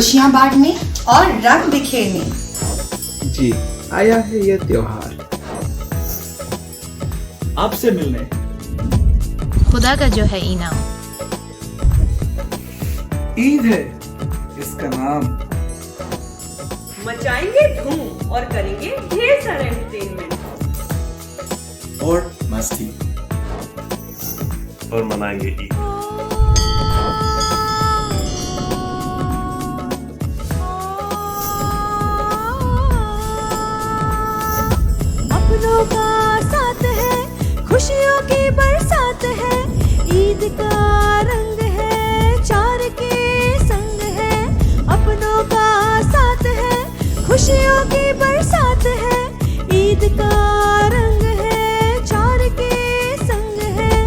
खुशियाँ बांटने और रंग बिखेरने। जी, आया है ये त्योहार आपसे मिलने। खुदा का जो है इनाम। ईद है इसका नाम। मचाएंगे धूम और करेंगे ढेर सारा एंटरटेनमेंट और मस्ती और मनाएंगे ईद। अपनों का साथ है, खुशियों की बरसात है, ईद का रंग है, चार के संग है। अपनों का साथ है, खुशियों की बरसात है, ईद का रंग है, चार के संग है।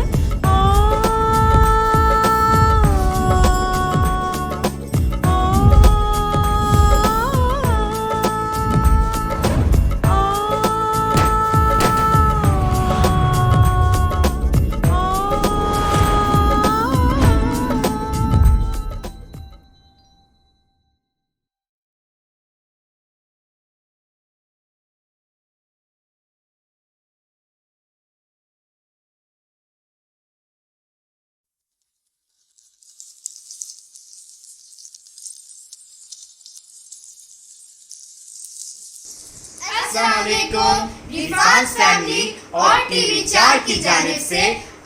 अस्सलामुअलैकुम रिफान्स फैमिली और टीवी 4 की जानिब से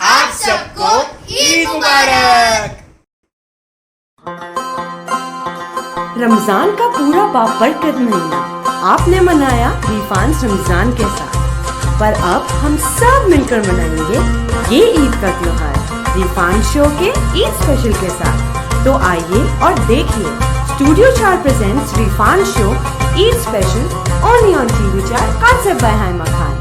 आप सबको ईद मुबारक। रमजान का पूरा बाबरकत महीना आपने मनाया रिफान्स रमजान के साथ, पर अब हम सब मिलकर मनाएंगे ये ईद का त्योहार रिफान्स शो के ईद स्पेशल के साथ। तो आइए और देखिए स्टूडियो 4 प्रेजेंट्स रिफान्स show Eid special only on TV 4 concept by Haima Khan.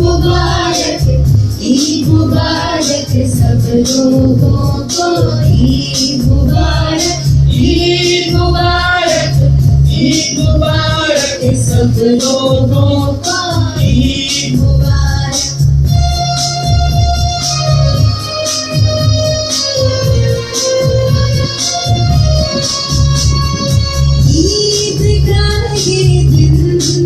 मुबारक, ईद मुबारक सब लोगों को, ईद मुबारक, ईद मुबारक, ईद मुबारक सब लोगों को, ईद मुबारक। ईद का ये दिन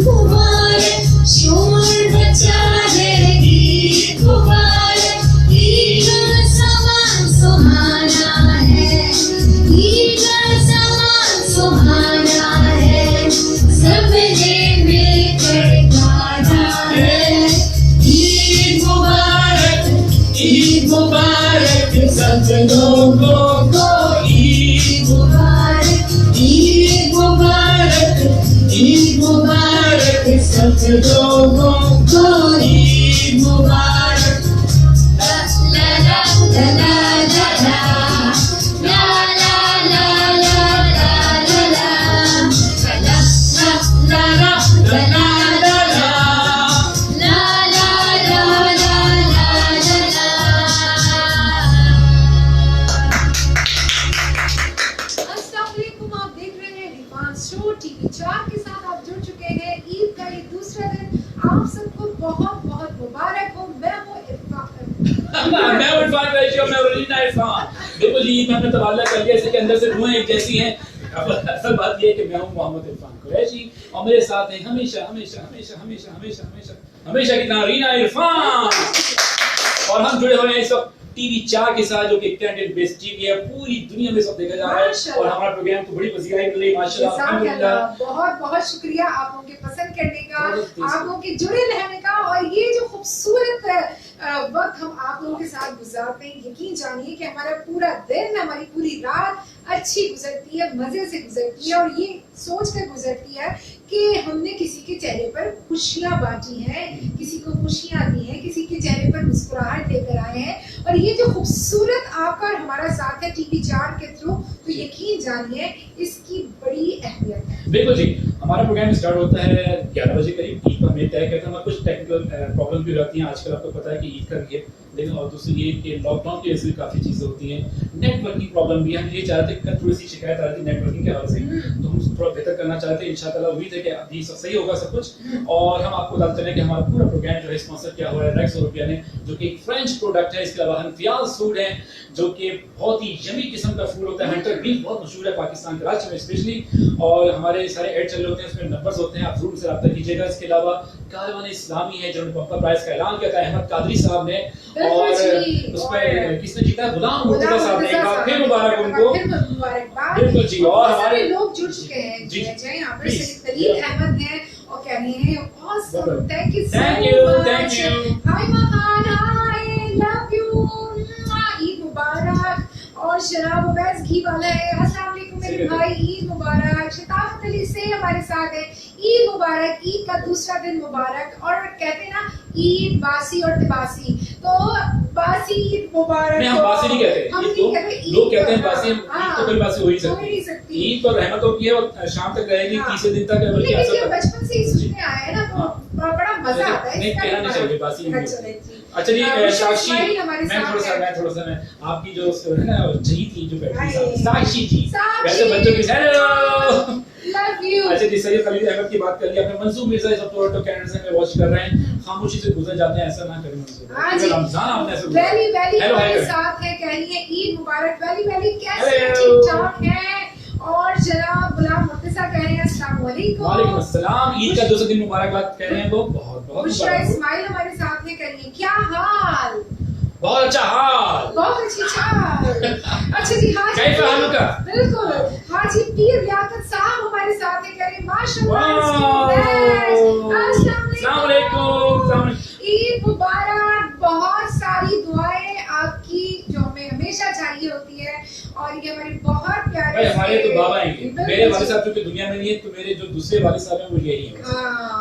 मुबारक, शोर मचा है ईद मुबारक, ईद का समान सुहाना है, ईद का समान सुहाना है, सबने मिलकर गाना है। ईद मुबारक, ईद मुबारक सब लोगों को, ईद मुबारक, ईद मुबारक, ईद मुबारक सब लोगों को, ईद मुबारक। ला ला ला ला ला ला ला ला ला ला ला अस्सलाम वालेकुम, आप देख रहे हैं रिफान शो टीवी 4 के साथ आप जुड़ चुके हैं। ईद का ये दूसरा दिन आप सबको बहुत बहुत मुबारक हो। मैं हूँ इरफान। मैं इरफान कुरैशी और मैं रजीना इरफान। देखो जी, ईद में हमने तबादला कर लिया, इसके अंदर से रुएं एक जैसी हैं। अब असल बात ये है कि मैं हूँ मोहम्मद इरफान कुरैशी और मेरे साथ हैं हमेशा हमेशा हमेशा हमेशा हमेशा हमेशा हमेशा की तरह रीना इरफान। और हम जुड़े हुए हैं इस वक्त टीवी 4 के साथ, जो कि कंटेंट बेस्ड टीवी है, पूरी दुनिया में सब देखा जा रहा है। और हमारा प्रोग्राम तो बड़ी पसीराई मिल रही माशाल्लाह, अल्हम्दुलिल्लाह। बहुत बहुत शुक्रिया आप लोगों के पसंद करने का, आप लोगों के जुड़े रहने का, और ये जो खूबसूरत वक्त हम आप लोगों के साथ गुजारते हैं। यकीन जानिए कि हमारा पूरा दिन, हमारी पूरी रात अच्छी गुजरती है, मजे से गुजरती है, और ये सोच कर गुजरती है कि हमने किसी के चेहरे पर खुशियां बांटी हैं, किसी को खुशियां दी हैं, किसी के चेहरे पर मुस्कुराहट लेकर आए हैं। और ये जो खूबसूरत आपका और हमारा साथ है टीवी 4 के थ्रू, तो यकीन जानिए इसकी बड़ी अहमियत है। बिल्कुल जी, हमारा प्रोग्राम स्टार्ट होता है 11 बजे करीब। ईद पर हमें तय करते हैं, कुछ टेक्निकल प्रॉब्लम भी रहती हैं। आजकल आपको पता है कि ईद का भी है, लेकिन और दूसरी ये कि लॉकडाउन की वजह से काफ़ी चीज़ें होती हैं। नेटवर्किंग प्रॉब्लम भी है। हम ये चाह रहे थे कि थोड़ी सी शिकायत आ रही थी नेटवर्किंग के हवाले से, तो हम उसको थोड़ा बेहतर करना चाहते हैं। इंशाअल्लाह उम्मीद है कि अभी सब सही होगा सब कुछ। और हम आपको बताते हैं कि हमारा पूरा प्रोग्राम जो है स्पॉन्सर किया हुआ है रेक्स यूरोपिया ने, जो कि एक फ्रेंच प्रोडक्ट है। इसके अलावा हनफियाज फूड है, जो कि बहुत ही यमी किस्म का फूड होता है। हंटर बीफ बहुत मशहूर है पाकिस्तान कराची में स्पेशली, और हमारे सारे ऐड चल रहे होते हैं, उसमें नंबर्स होते हैं, आप जरूर से रब्ता कीजिएगा। इसके अलावा कारवान इस्लामी है, जिन्होंने बम्पर प्राइस का ऐलान किया था अहमद कादरी साहब ने, और उसमें किसने जीता? गुलाम मुर्तजा साहब ने। एक बार फिर मुबारक उनको, बिल्कुल जी। और हमारे लोग जुड़ चुके हैं। जय यहाँ पर सैयद खलील अहमद हैं और कह रहे हैं awesome, thank you so much, हाय मकान, हाय लव यू, ईद मुबारक। और शराब उवैस घी वाला है, अस्सलाम वालेकुम मेरे भाई, ईद मुबारक। शताफत अली से हमारे साथ है, ईद मुबारक, ईद का दूसरा दिन मुबारक। और कहते हैं ना ईद बासी और तिबासी, तो बासी ईद मुबारक। नहीं, हम बासी नहीं कहते, हम तो लोग कहते हैं बासी। ईद तो कोई बासी हो ही सकती। ईद तो रहमतों की है और शाम तक रहेगी, तीसरे दिन तक। लेकिन बचपन से ही सुनते आए हैं ना, तो बड़ा मजा आता है। नहीं कहना नहीं चाहिए बासी। अच्छा जी, साक्षी, मैं थोड़ा सा मैं आपकी जो है ना जी थी जो बैठी, साक्षी जी, वैसे बच्चों की हेलो लव यू। अच्छा जी, सैयद खलील अहमद की बात कर ली आपने। मंसूर मिर्जा इस वक्त टोरंटो कनाडा से हमें वॉच कर रहे हैं, खामोशी से गुजर जाते हैं, ऐसा ना करें मंसूर। हां जी, रमजान आपने ऐसे वेली वेली हेलो हमारे साथ है, कह रही है ईद मुबारक। वेली वेली कैसे हैं? ठीक ठाक हैं। और जनाब गुलाम मुर्तजा कह रहे हैं अस्सलाम वालेकुम। वालेकुम अस्सलाम, ईद का दूसरा दिन मुबारकबाद कह रहे हैं वो। बहुत बहुत बुशरा इस्माइल हमारे साथ है, कह रही है क्या हाल? बहुत अच्छा हाल, बहुत अच्छी चाल। अच्छा जी, हाँ कैसा हाल का? बिल्कुल। हाँ जी, पीर लियाकत साहब हमारे साथ है, कह रहे हैं माशाल्लाह। अस्सलाम वालेकुम, ईद मुबारक। बहुत सारी दुआएं आपकी जो हमें हमेशा चाहिए होती है, और ये हमारी बहुत प्यारे भाई हमारे तो बाबा हैं, मेरे वालिद साहब जो दुनिया में नहीं है, तो मेरे जो दूसरे वालिद साहब हैं वो यही हैं।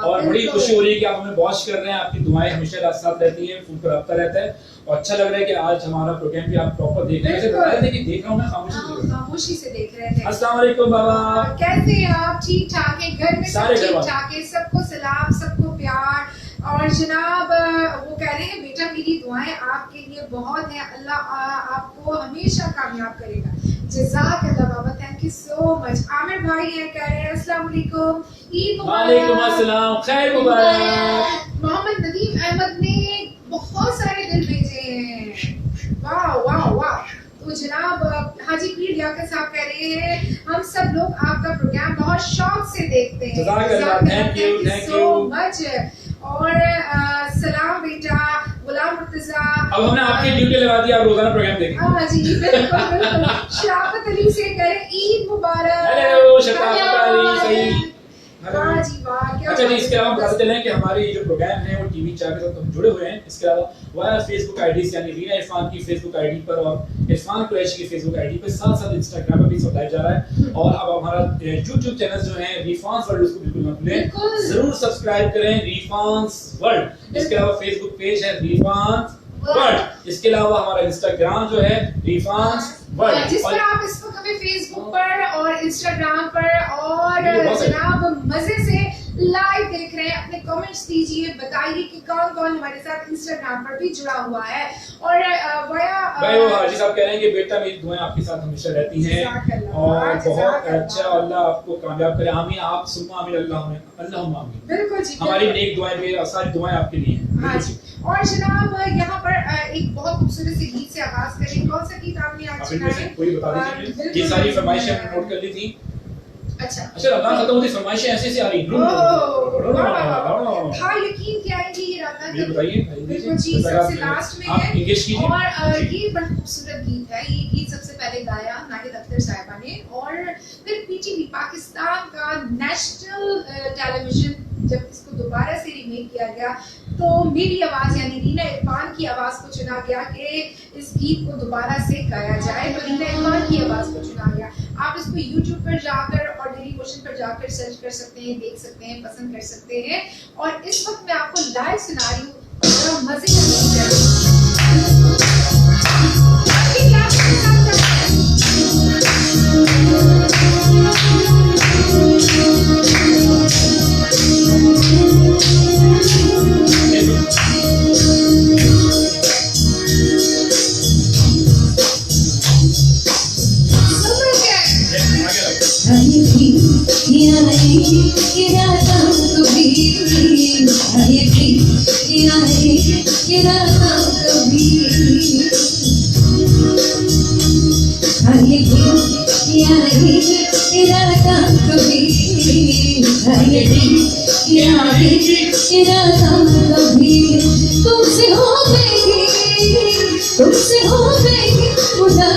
और बड़ी खुशी हो रही है कि आप हमें वॉच कर रहे हैं, आपकी दुआएं हमेशा साथ रहती हैं, फोन पर रब्ता रहता है, और अच्छा लग रहा है कि आज हमारा प्रोग्राम भी आप प्रॉपर देख रहे हैं। बता रहे थे कि देख रहा हूं मैं, खामोशी से देख रहे थे। अस्सलाम वालेकुम बाबा, कैसे हैं आप? ठीक ठाक है? घर में सब सारे ठीक ठाक है? सबको सलाम, सबको प्यार। और जनाब आपके लिए बहुत है। अल्लाह आपको हमेशा कामयाब करेगा। जज़ाकल्लाह बाबा, thank you so much. Aamir भाई है, कह रहे हैं अस्सलाम वालेकुम, ईद वालेकुम अस्सलाम, खैर मुबारक। मोहम्मद नदीम अहमद ने बहुत सारे दिल भेजे हैं। वाह वाह वाह। तो जनाब हाजी पीर लियाकत साहब कह रहे हैं हम सब लोग आपका प्रोग्राम बहुत शौक से देखते हैं। Thank you so much. और सलाम बेटा गुलाम मुर्तजा। अब हमने आपकी ड्यूटी लगा दी, आप रोजाना प्रोग्राम देखें। हाँ जी बिल्कुल बिल्कुल। शराफत अली से कह रहे हैं ईद मुबारक। हेलो शराफत अली, सही। वाह जी वाह, क्या अच्छा जी, इसके अलावा बताते चलें कि हमारे जो प्रोग्राम है वो टीवी 4 के साथ हम जुड़े हुए हैं। इसके अलावा वाया फेसबुक आईडी यानी रीना इरफान की फेसबुक आईडी पर और इरफान कुरैशी की फेसबुक आईडी पर, साथ साथ इंस्टाग्राम पर भी सब लाइव जा रहा है। और अब हमारा यूट्यूब चैनल जो है रिफान्स वर्ल्ड, उसको बिल्कुल मत भूलें, जरूर सब्सक्राइब करें रिफान्स वर्ल्ड। इसके अलावा फेसबुक पेज है रिफान्स वर्ल्ड। इसके अलावा हमारा इंस्टाग्राम जो है रिफान्स वर्ल्ड, जिस पर आप इस वक्त हमें फेसबुक पर और इंस्टाग्राम पर और जनाब मजे से लाइव देख रहे हैं। अपने कमेंट्स दीजिए, बताइए कि कौन कौन हमारे साथ इंस्टाग्राम पर भी जुड़ा हुआ है। और भाई वो हाजी साहब कह रहे हैं कि बेटा मेरी दुआएं आपके साथ हमेशा रहती हैं और बहुत अच्छा, अल्लाह आपको कामयाब करे। आमीन, आप सुम्मा आमीन, अल्लाहुम्मा आमीन। बिल्कुल जी, हमारी नेक दुआएं भी, सारी दुआएं आपके लिए हैं। हाँ जी। और जनाब यहाँ पर एक बहुत खूबसूरत से गीत से आगाज करें। कौन सा गीत आपने आज सुना है? कोई बता दीजिए। ये सारी फरमाइशें हमने नोट कर ली थी। अच्छा रमजान खत्म होती फरमाइशें ऐसे से आ रही। हाँ यकीन क्या है ये रहा ये बताइए। बिल्कुल जी, सबसे लास्ट में है। इंग्लिश कीजिए। और ये बड़ा खूबसूरत गीत है। ये गीत सबसे पहले गाया नाहिद अख्तर साहिबा ने और फिर पीटीवी पाकिस्तान का नेशनल टेलीविजन जब इसको दोबारा से रीमेक किया गया तो मेरी आवाज यानी रीना इरफान की आवाज को चुना गया कि इस गीत को दोबारा से गाया जाए। तो रीना इरफान की आवाज को चुना गया। आप इसको YouTube पर जाकर और डेली मोशन पर जाकर सर्च कर सकते हैं, देख सकते हैं, पसंद कर सकते हैं। और इस वक्त मैं आपको लाइव सुना रही हूँ, बड़ा मजे तुमसे हो गई खुदा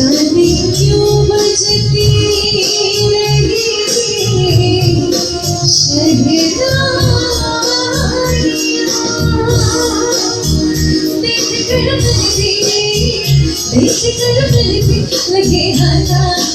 जाने क्यों बजती लगे हालात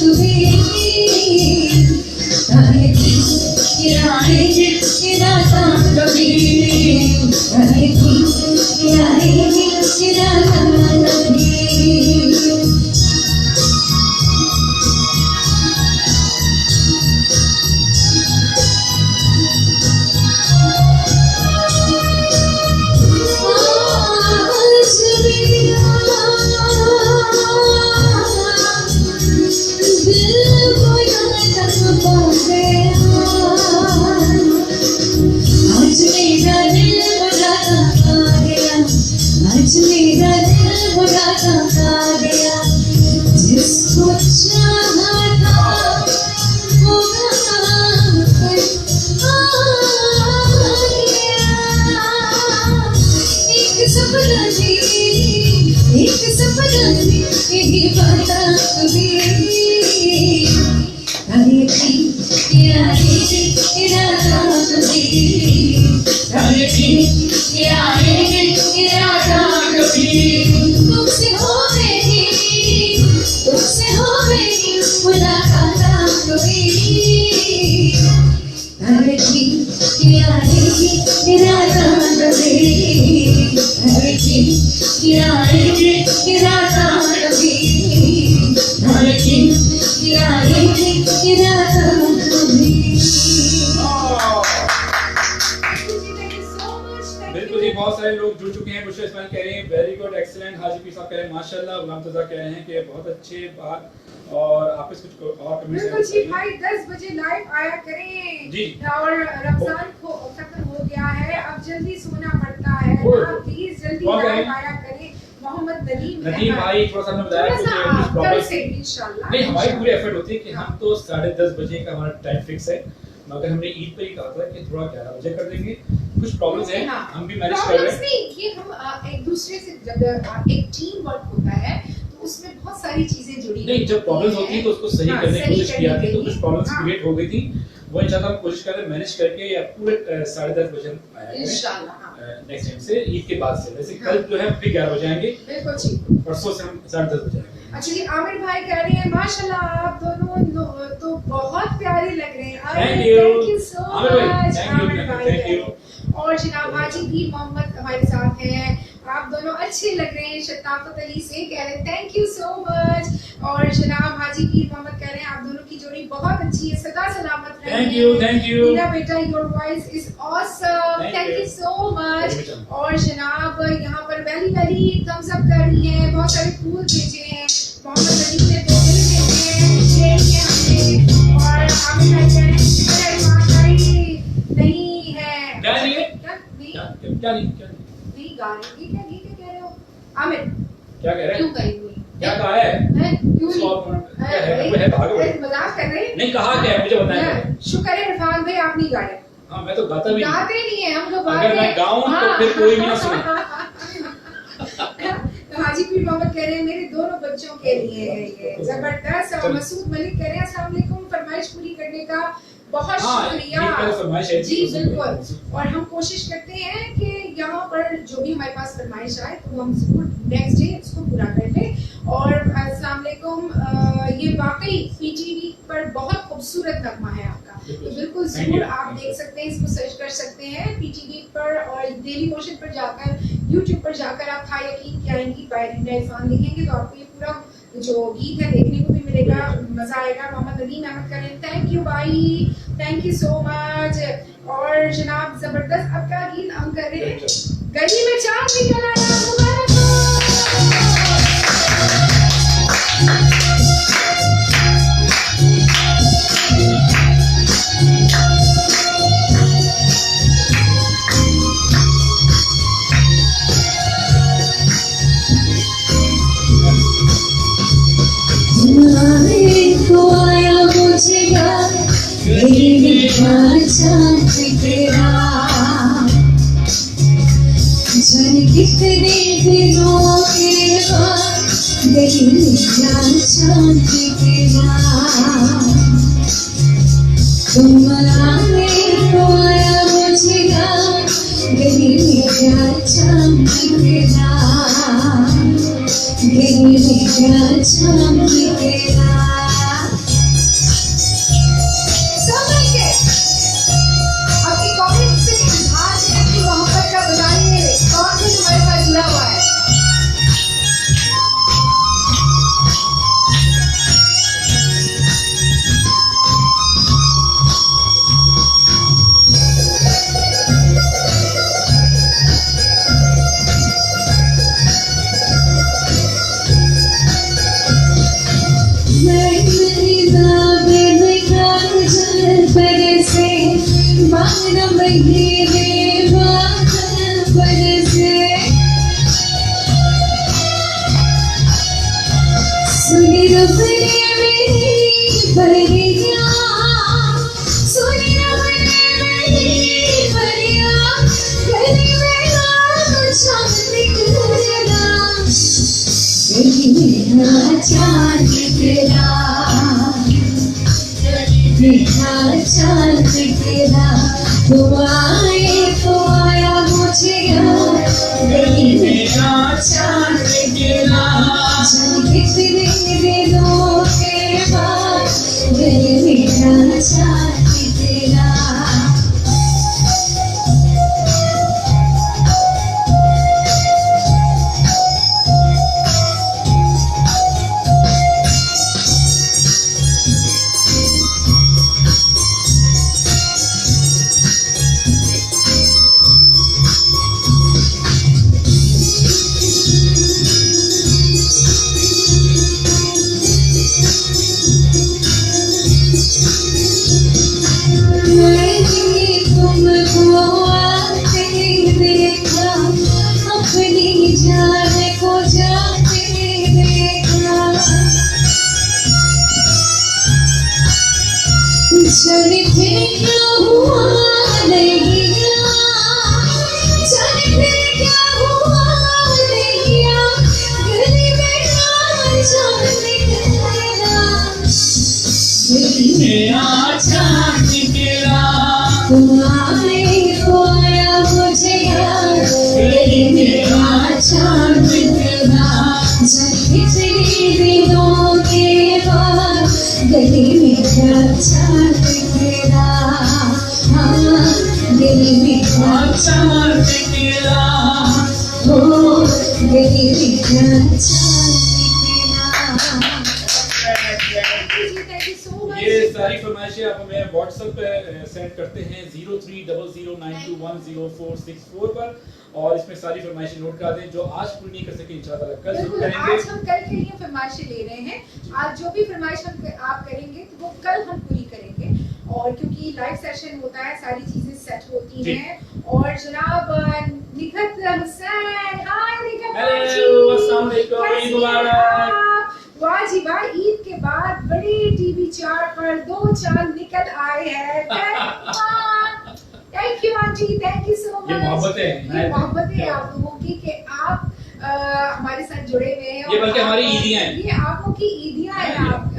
जिसको चाहता वो एक सपना थी यही बात तुमसे हो गई मुलाकात कभी धरती किनारे इरादा कभी धरती किनारे इरादा कभी धरती किनारे इरादा कभी। बिल्कुल जी, बहुत सारे लोग जुड़ चुके हैं। बुशरा इस्माइल कह रहे हैं very good, excellent. Haji Pir साहब कह रहे हैं माशाल्लाह। गुलाम तज़ा कह रहे हैं कि बहुत अच्छे बात। और आप इस कुछ और कमेंट्स बिल्कुल जी भाई, 10 बजे लाइव आया करें जी। और रमजान को खत्म हो गया है, अब जल्दी सोना पड़ता है, आप प्लीज जल्दी लाइव आया करें। मोहम्मद नदीम भाई थोड़ा सा हमने बताया कि कुछ प्रॉब्लम से इंशाल्लाह नहीं, हमारी पूरी एफर्ट होती है कि हम तो 10:30 बजे का हमारा टाइम फिक्स है, मगर हमने ईद पर ही कहा था कि थोड़ा 11 बजे कर देंगे। कुछ प्रॉब्लम्स हैं, हम भी मैनेज कर रहे हैं। नहीं, ये हम एक दूसरे से जब एक टीम वर्क होता है तो उसमें बहुत सारी चीजें जुड़ी नहीं, जब प्रॉब्लम्स होती है तो उसको सही करने की कोशिश की जाती है। तो कुछ प्रॉब्लम्स हाँ। क्रिएट हो गई थी, वो इंशाल्लाह हम कोशिश कर रहे हैं मैनेज करके या पूरे 10:30 बजे आया करें इंशाल्लाह। नेक्स्ट टाइम से, ईद के बाद से। वैसे कल जो है फिर 11 बजे आएंगे, बिल्कुल जी। परसों से हम 10:30 बजे आएंगे। अच्छा जी, आमिर भाई कह रहे हैं माशाल्लाह आप दोनों तो बहुत प्यारे लग रहे हैं। Thank you. थैंक यू सो आमिर भाई, मच। thank you, आमिर भाई thank you. और जनाब हाजी भी मोहम्मद हमारे साथ हैं, आप दोनों अच्छे लग रहे हैं। शताफत अली से कह रहे हैं थैंक यू सो मच। और जनाब हाजी भी मोहम्मद कह रहे हैं आप दोनों की जोड़ी बहुत अच्छी है, सदा सलामत रहें। Thank you, thank you. Meera बेटा your voice is awesome, Thank thank you. You so much. Very much. और जनाब यहाँ पर वेरी थम्स अप कर रही हैं, बहुत सारे फूल भेजे हैं। मोहम्मद नदीम ने 2 दिल भेजे हैं, ये हमने। और आमिर भाई कह रहे हैं मेरा ईमान भाई नहीं है। क्या नहीं है? क्या नहीं? क्या नहीं नहीं गा रहे, ये क्या कह रहे हो आमिर? क्या कह रहे क्यों हैं? कही हुई क्या कहा है? हैं? क्यों इसको नहीं? आप- क्या है? वो है भागो अरे, मजाक कर रहे हैं? नहीं, कहा क्या है मुझे बताएं। शुक्र है इरफान भाई आप नहीं गा रहे। हाँ, मैं तो गाता भी नहीं। गाते नहीं है हम लोग। अगर मैं गाऊं तो फिर कोई भी ना सुने। तो हाजी पीर मोहम्मद कह रहे हैं मेरे दोनों बच्चों के लिए है ये जबरदस्त। और मसूद मलिक कह रहे हैं अस्सलाम वालेकुम, फरमाइश पूरी करने का बहुत हाँ, शुक्रिया। ये मेरा फरमाइश है जी जी, बिल्कुल। और हम कोशिश करते हैं कि यहाँ पर जो भी हमारे पास फरमाइश आए तो हम जरूर नेक्स्ट डे उसको पूरा कर लें। और अस्सलाम वालेकुम, ये वाकई पीटीवी पर बहुत खूबसूरत नगमा है आपका, तो बिल्कुल जरूर आप देख सकते हैं, इसको सर्च कर सकते हैं पीटीवी पर। और डेली मोशन पर जाकर, यूट्यूब पर जाकर आप था यकीन कि आएंगी बाय रीना इरफान लिखेंगे तो आपको ये पूरा जो गीत है देखने को भी मिलेगा, मजा आएगा। मोहम्मद नदीम अहमद करें थैंक यू भाई, थैंक यू सो मच। और जनाब जबरदस्त आपका गीत हम कर रहे हैं, गली में चांद निकल आया मुबारक कितने दिनों के बाद गली में चांद तेरा तुम आने को आया मुझे गली में चांद तेरा गली में चांद तेरा। समझ के अपनी कमेंट से इजहार अपनी मोहब्बत का बताइए कौन से हमारे साथ जुड़ा हुआ है। गली मेरा चांद तेरा, गली मेरा चांद तेरा, तुम आए तो आया मुझे याद, गली मेरा चांद तेरा, चल कितने दिनों के बाद, गली मेरा चांद तेरा। चले थे क्या हुआ नहीं गया, चले थे क्या हुआ नहीं गया, गली में चांद तेरा, गली में चांद तेरा, तुम आए तो आया मुझे याद, गली में चांद तेरा, चल कितने दिनों के बाद, गली में चांद तेरा, हाँ गली में चांद तेरा, हो गली में चांद तेरा। ये सारी फरमाइशें आप हमें व्हाट्सएप पे सेंड करते हैं 0300921046 पर, और इसमें सारी फरमाइशें नोट कर दें। जो आज पूरी नहीं कर सके इंशाल्लाह कल जरूर करेंगे। आज हम कल के लिए फरमाइशें ले रहे हैं, आज जो भी फरमाइश आप करेंगे तो वो कल हम पूरी करेंगे, और क्योंकि लाइव सेशन होता है सारी चीजें सेट होती हैं। और जनाब निखत हुसैन, हाय निखत, हेलो अस्सलाम वालेकुम, ईद मुबारक। वाह जी वाह, ईद के बाद बड़ी टीवी 4 पर 2 चांद निकल आए हैं। Thank you aunty, thank you so much. ये मोहब्बत है आप लोगों की कि आप हमारे साथ जुड़े हुए हैं। ये बल्कि हमारी ईदियां हैं, ये आपों की ईदियां हैं। आप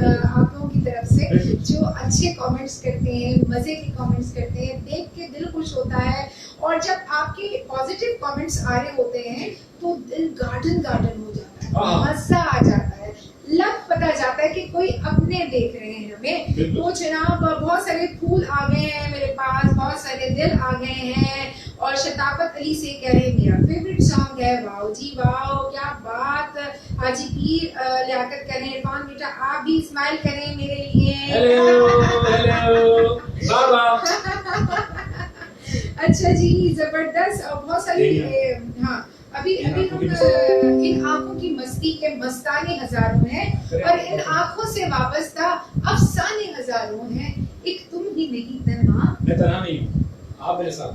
लोगों की तरफ से जो अच्छे कमेंट्स करते हैं, मजे के कमेंट्स करते हैं, देख के दिल खुश होता है। और जब आपके पॉजिटिव कमेंट्स आ रहे होते हैं तो दिल गार्डन गार्डन हो जाता है, मजा आ जाता है, लग पता जाता है कि कोई अपने देख रहे हैं हमें। तो जनाब बहुत सारे फूल आ गए हैं मेरे पास, बहुत सारे दिल आ गए हैं। और शताफत अली से कह रहे हैं मेरा फेवरेट सॉन्ग है। वाओ जी वाओ, क्या बात। हाजी पीर लियाकत कह रहे हैं इरफान बेटा आप भी स्माइल करें मेरे लिए। हेलो अच्छा जी, जबरदस्त। और बहुत सारी हाँ अभी हम इन आंखों की मस्ती के मस्ताने हजारों हैं, और इन आंखों से वाबस्ता अफसाने हजारों हैं। एक तुम ही नहीं तन्हा, मैं तन्हा नहीं हूँ, आप मेरे साथ।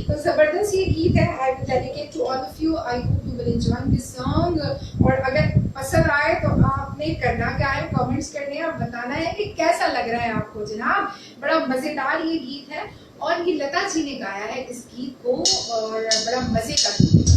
तो जबरदस्त ये गीत है। I will dedicate to all of you. I hope you will enjoy this song. और अगर पसंद आए तो आपने करना क्या है, कमेंट्स करने हैं और बताना है कि कैसा लग रहा है आपको। जनाब बड़ा मजेदार ये गीत है, और ये लता जी ने गाया है इस गीत को, और बड़ा मजे का गीत है।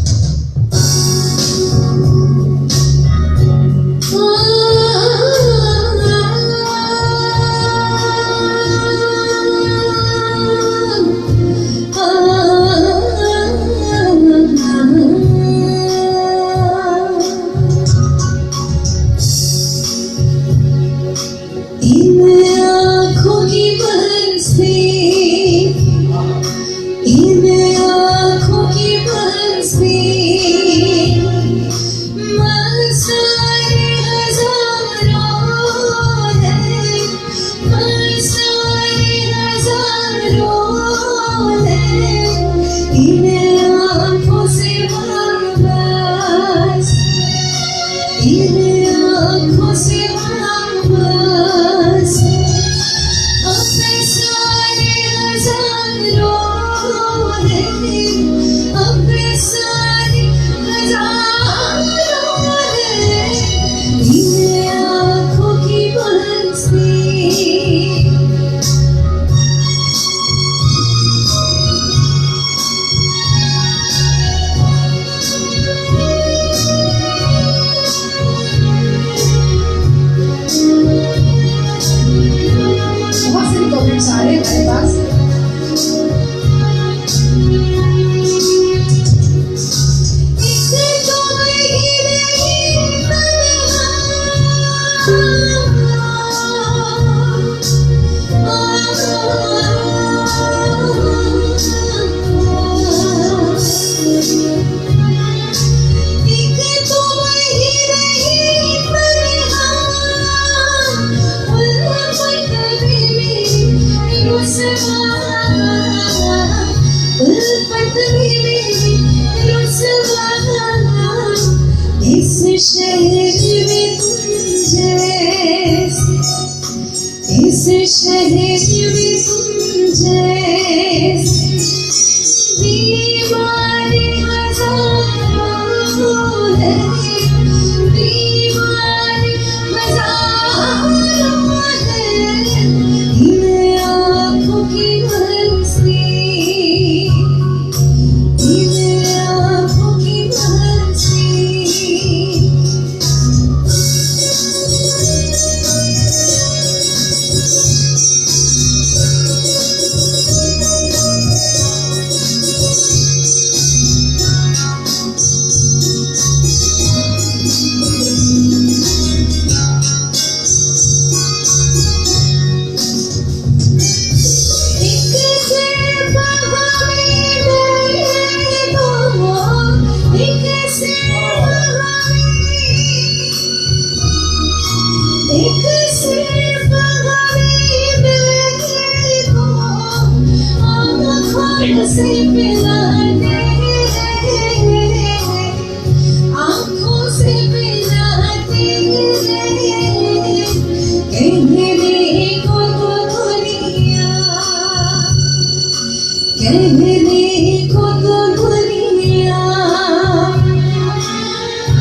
कहने को तो दुनिया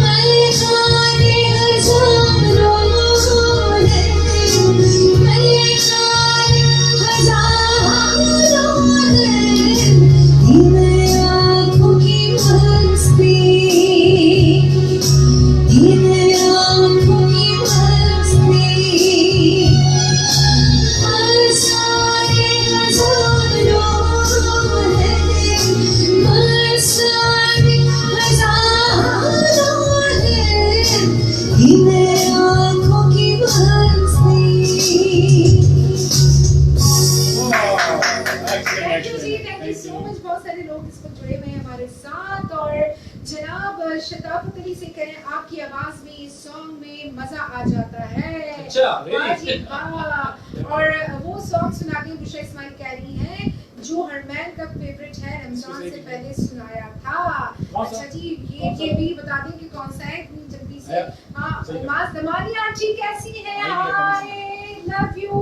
मलकाने हजारों है, मलकाने हजारों है, इन आँखों की मस्ती, इन आँखों की मस्ती, मसारे हजारों है, मसारे हजारों है, इन आँखों की मस्ती। Thank you ji, thank you so much. बहुत सारे लोग इस पर जुड़े हुए हैं हमारे साथ। और जनाब शताफत अली से कहें, आपकी आवाज में इस सॉन्ग में मजा आ जाता है। अच्छा, वाह जी वाह। और वो सॉन्ग सुना दी बुशरा इस्माइल कह रही हैं जो हरमैन का फेवरेट है, रमजान से पहले सुनाया था। अच्छा जी, ये भी बता दें कि कौन सा है इतनी जल्दी से। हाँ, माज दमानी आंटी कैसी है? हाय, लव यू,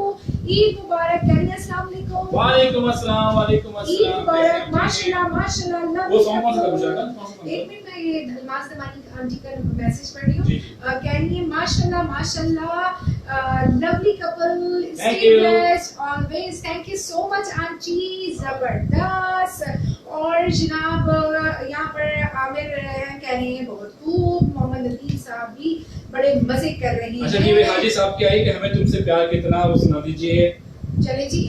ईद मुबारक कह रही हैं। अस्सलाम वालेकुम। वालेकुम अस्सलाम, वालेकुम ईद अस्सलाम। मुबारक, माशाल्लाह माशाल्लाह। लव वो सॉन्ग कौन सा था बुशरा का? एक मिनट, मैं ये अलमास दमानी आंटी का मैसेज पढ़ रही हूँ। जी। कह रही है माशाल्लाह माशाल्लाह, lovely couple, Thank stay you. Blessed always. Thank you so much aunty, जबरदस्त। और जनाब यहाँ पर आमिर कह रहे हैं बहुत खूब। मोहम्मद अली साहब भी बड़े मजे कर रहे हैं। अच्छा जी, वे हाजी साहब की आई कि हमें तुमसे प्यार कितना, वो सुना दीजिए। चले जी,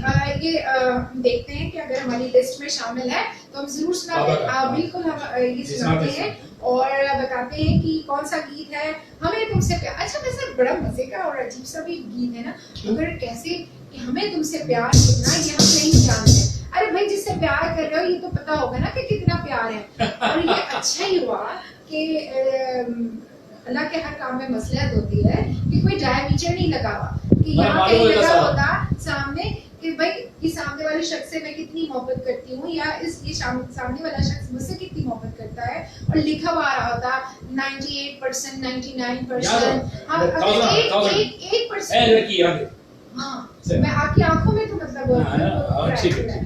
ये हम देखते हैं कि अगर हमारी लिस्ट में शामिल है तो हम जरूर सुनाते हैं। बिल्कुल, हम ये सुनाते हैं और बताते हैं कि कौन सा गीत है हमें तुमसे प्यार। अच्छा, वैसे बड़ा मजे का और अजीब सा भी गीत है ना। अगर कैसे कि हमें तुमसे प्यार कितना, ये हम नहीं जानते। अरे भाई, जिससे प्यार कर रहे हो ये तो पता होगा ना कि कितना प्यार है। और ये अच्छा ही हुआ कि अल्लाह के हर काम में मसलहत होती है कि कोई डायमीटर नहीं लगा हुआ कि यहाँ कहीं लगा होता सामने कि भाई ये सामने वाले शख्स से मैं कितनी मोहब्बत करती हूँ या ये सामने वाला शख्स मुझसे कितनी मोहब्बत करता है, और लिखा हुआ आ रहा होता 98%, 99%। हाँ, अगर 1%, हाँ, मैं आपकी आंखों में तो मतलब ठीक है।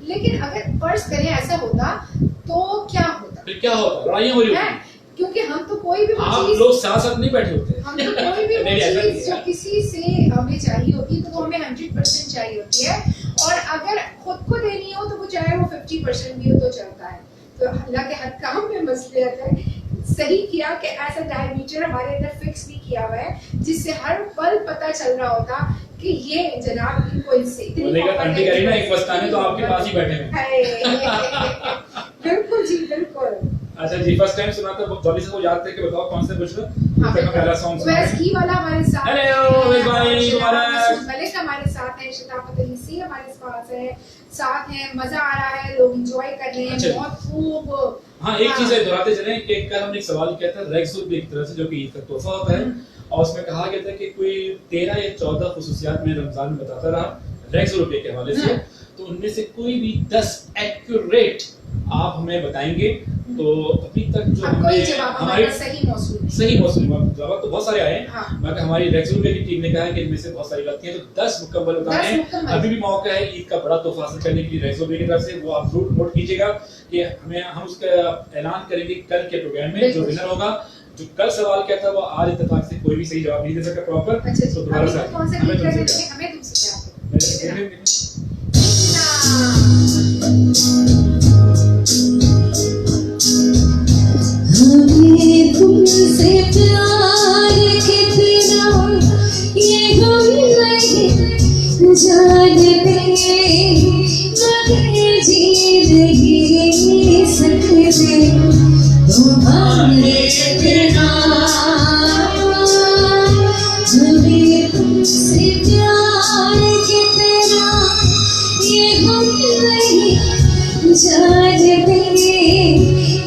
लेकिन अगर फर्ज करें ऐसा होता तो क्या होता? फिर क्या होता? लड़ाइयाँ हो रही है, होती। क्योंकि हम तो कोई भी आप चीज, लोग साथ साथ नहीं बैठे होते। हम तो कोई भी नहीं, ऐसा नहीं चीज है। जो किसी से हमें चाहिए होती है तो वो हमें 100% चाहिए होती है, और अगर खुद को देनी हो तो वो चाहे वो 50% भी हो तो चलता है। तो अल्लाह के हर काम में मसलियत है। सही किया कि ऐसा डायमीटर हमारे अंदर फिक्स नहीं किया हुआ है जिससे हर पल पता चल रहा होता कि ये जनाब इनको इनसे इतनी आंटी कह रही ना, एक मस्ताने तो आपके पास ही बैठे हैं। बिल्कुल जी, बिल्कुल। अच्छा जी, फर्स्ट टाइम सुना था जल्दी से वो याद करके बताओ कौन से बुशरा का पहला सॉन्ग सुना वेस्ट है? की वाला हमारे साथ। हेलो वेस्ट भाई, मुबारक। मलिक हमारे साथ है, शताफत अली सी हमारे साथ है। मजा आ रहा है, लोग एंजॉय कर रहे हैं। अच्छा। बहुत खूब। हाँ, एक चीज है दोहराते चले कि कल हमने एक सवाल किया था रेक्सुल भी एक तरह से जो कि ईद का तोहफा होता है, और उसमें कहा गया था कि कोई 13 या 14 खुसूसियात में रमजान में बताता रहा रेक्सुल रुपए के हवाले से, तो उनमें से कोई भी 10 एक्यूरेट आप हमें बताएंगे तो अभी तक जो हमने हमारी सही मौसूल जवाब तो बहुत सारे आए हैं, मगर हमारी रेक्सुल की टीम ने कहा है कि इनमें से बहुत सारी गलतियां, तो 10 मुकम्मल बताने हैं। अभी भी मौका है ईद का बड़ा तोहफा हासिल करने के लिए रेक्सुल की तरफ से, वो आप जरूर नोट कीजिएगा कि हम उसका ऐलान करेंगे कल के प्रोग्राम में। जो विनर होगा, जो कल सवाल किया था वो आज इत्तेफाक से कोई भी सही जवाब नहीं दे सका प्रॉपर, तो दोबारा से हमें तुमसे प्यार कितना ये हम नहीं जानते, मगर जी नहीं सकते तुम्हारे बिना। हमें तुमसे प्यार कितना ये हम नहीं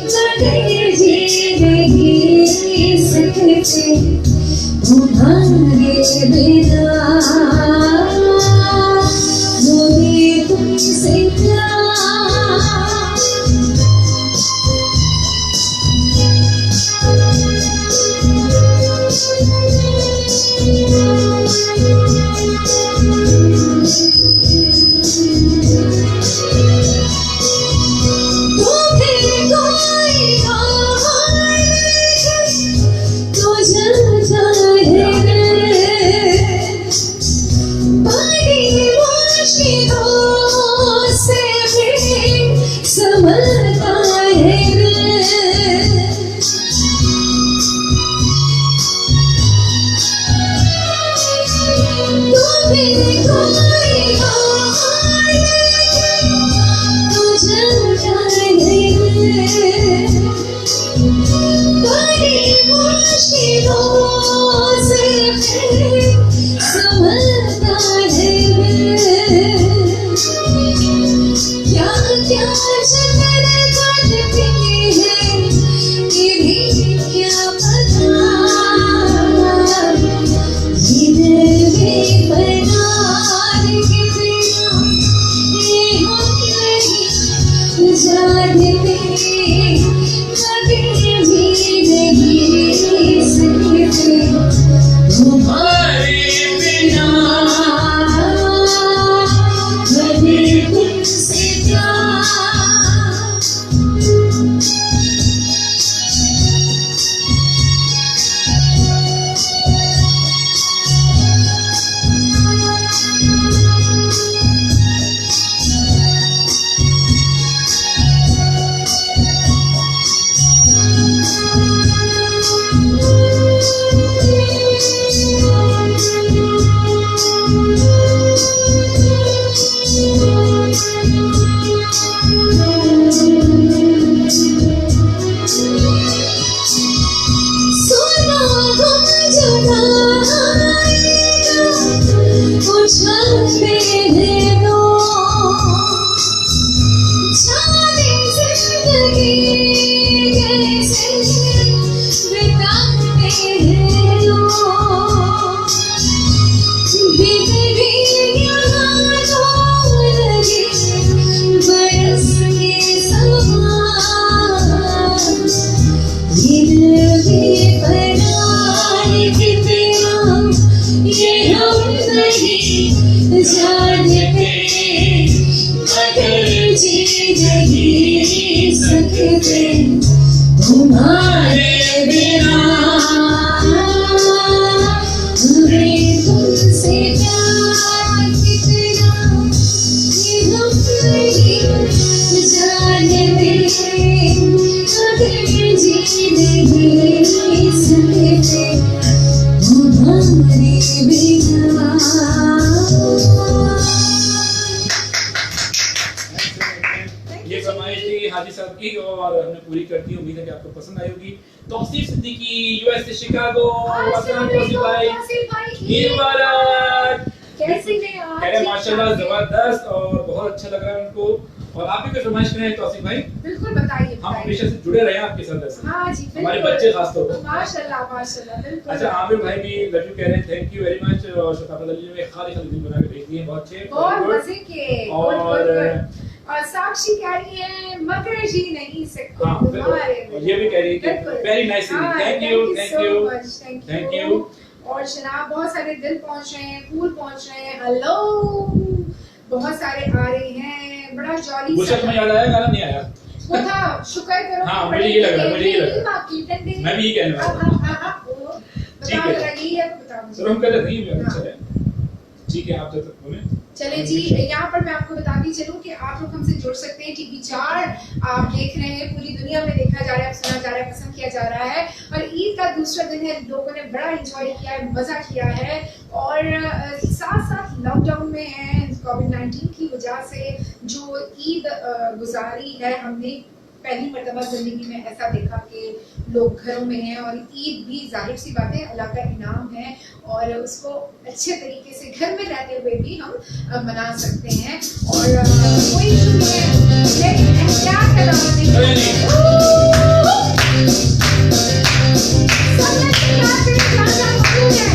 जानते, मगर जी नहीं सकते तुम्हारे बिना। हमें तुमसे प्यार ये हम नहीं जानते मगर जी नहीं सकते तुम्हारे बिना हमें तुमसे प्यार कितना ये हम नहीं जानते मगर जी नहीं सकते तुम्हारे बिना। ये फरमाइश थी हाजी साहब की और हमने पूरी कर दी। उम्मीद है कि आपको पसंद आई होगी। तौसीफ सिद्दीकी यूएस से शिकागो। तौसीफ भाई ईद मुबारक। कैसी हैं आप? कह रहे माशाल्लाह जबरदस्त और बहुत अच्छा लग रहा है उनको। और आप भी कोई फरमाइश करें तौसीफ भाई? बिल्कुल बताइए हम हमेशा से जुड़े रहे हैं आपके साथ ऐसे। हाँ जी हमारे बच्चे खास तौर पर। माशाल्लाह माशाल्लाह बिल्कुल। अच्छा आमिर भाई भी लव यू कह रहे हैं, थैंक यू वेरी मच। और शताफत अली ने खाली दिल बना के भेज दिए, बहुत अच्छे बहुत मजे के। और और साक्षी कह रही है मगर जी नहीं सकते हाँ, तुम्हारे और ये भी कह रही है कि very nice, thank you thank you. और जनाब बहुत सारे दिल पहुंच रहे हैं, फूल पहुंच रहे हैं, हेलो बहुत सारे आ रहे हैं, बड़ा जॉली मुझे तुम्हें याद आया, गाना नहीं आया वो था शुक्र करो। हाँ, मुझे ये लग रहा है, मुझे ये लग रहा है। आपकी टंडे मैं भी ये कहने वाला था। ठीक बताओ है। जरा यही है तो बताओ मुझे। सर हम कहते नहीं है चले ठीक है, आप जब तक बोले। चले जी, यहाँ पर मैं आपको बताती चलूं कि आप लोग हमसे जुड़ सकते हैं। टीवी 4 आप देख रहे हैं, पूरी दुनिया में देखा जा रहा है, सुना जा रहा है, पसंद किया जा रहा है। और ईद का दूसरा दिन है, लोगों ने बड़ा एंजॉय किया है, मजा किया है। और साथ साथ लॉकडाउन में है, कोविड-19 की वजह से जो ईद गुजारी है, हमने पहली मर्तबा जिंदगी में ऐसा देखा कि लोग घरों में हैं। और ईद भी जाहिर सी बात है अल्लाह का इनाम है और उसको अच्छे तरीके से घर में रहते हुए भी हम मना सकते हैं। और कोई इशू नहीं है, लेकिन एहतियात का दामन नहीं सब लोग एहतियात से ज्यादा मकबूल है।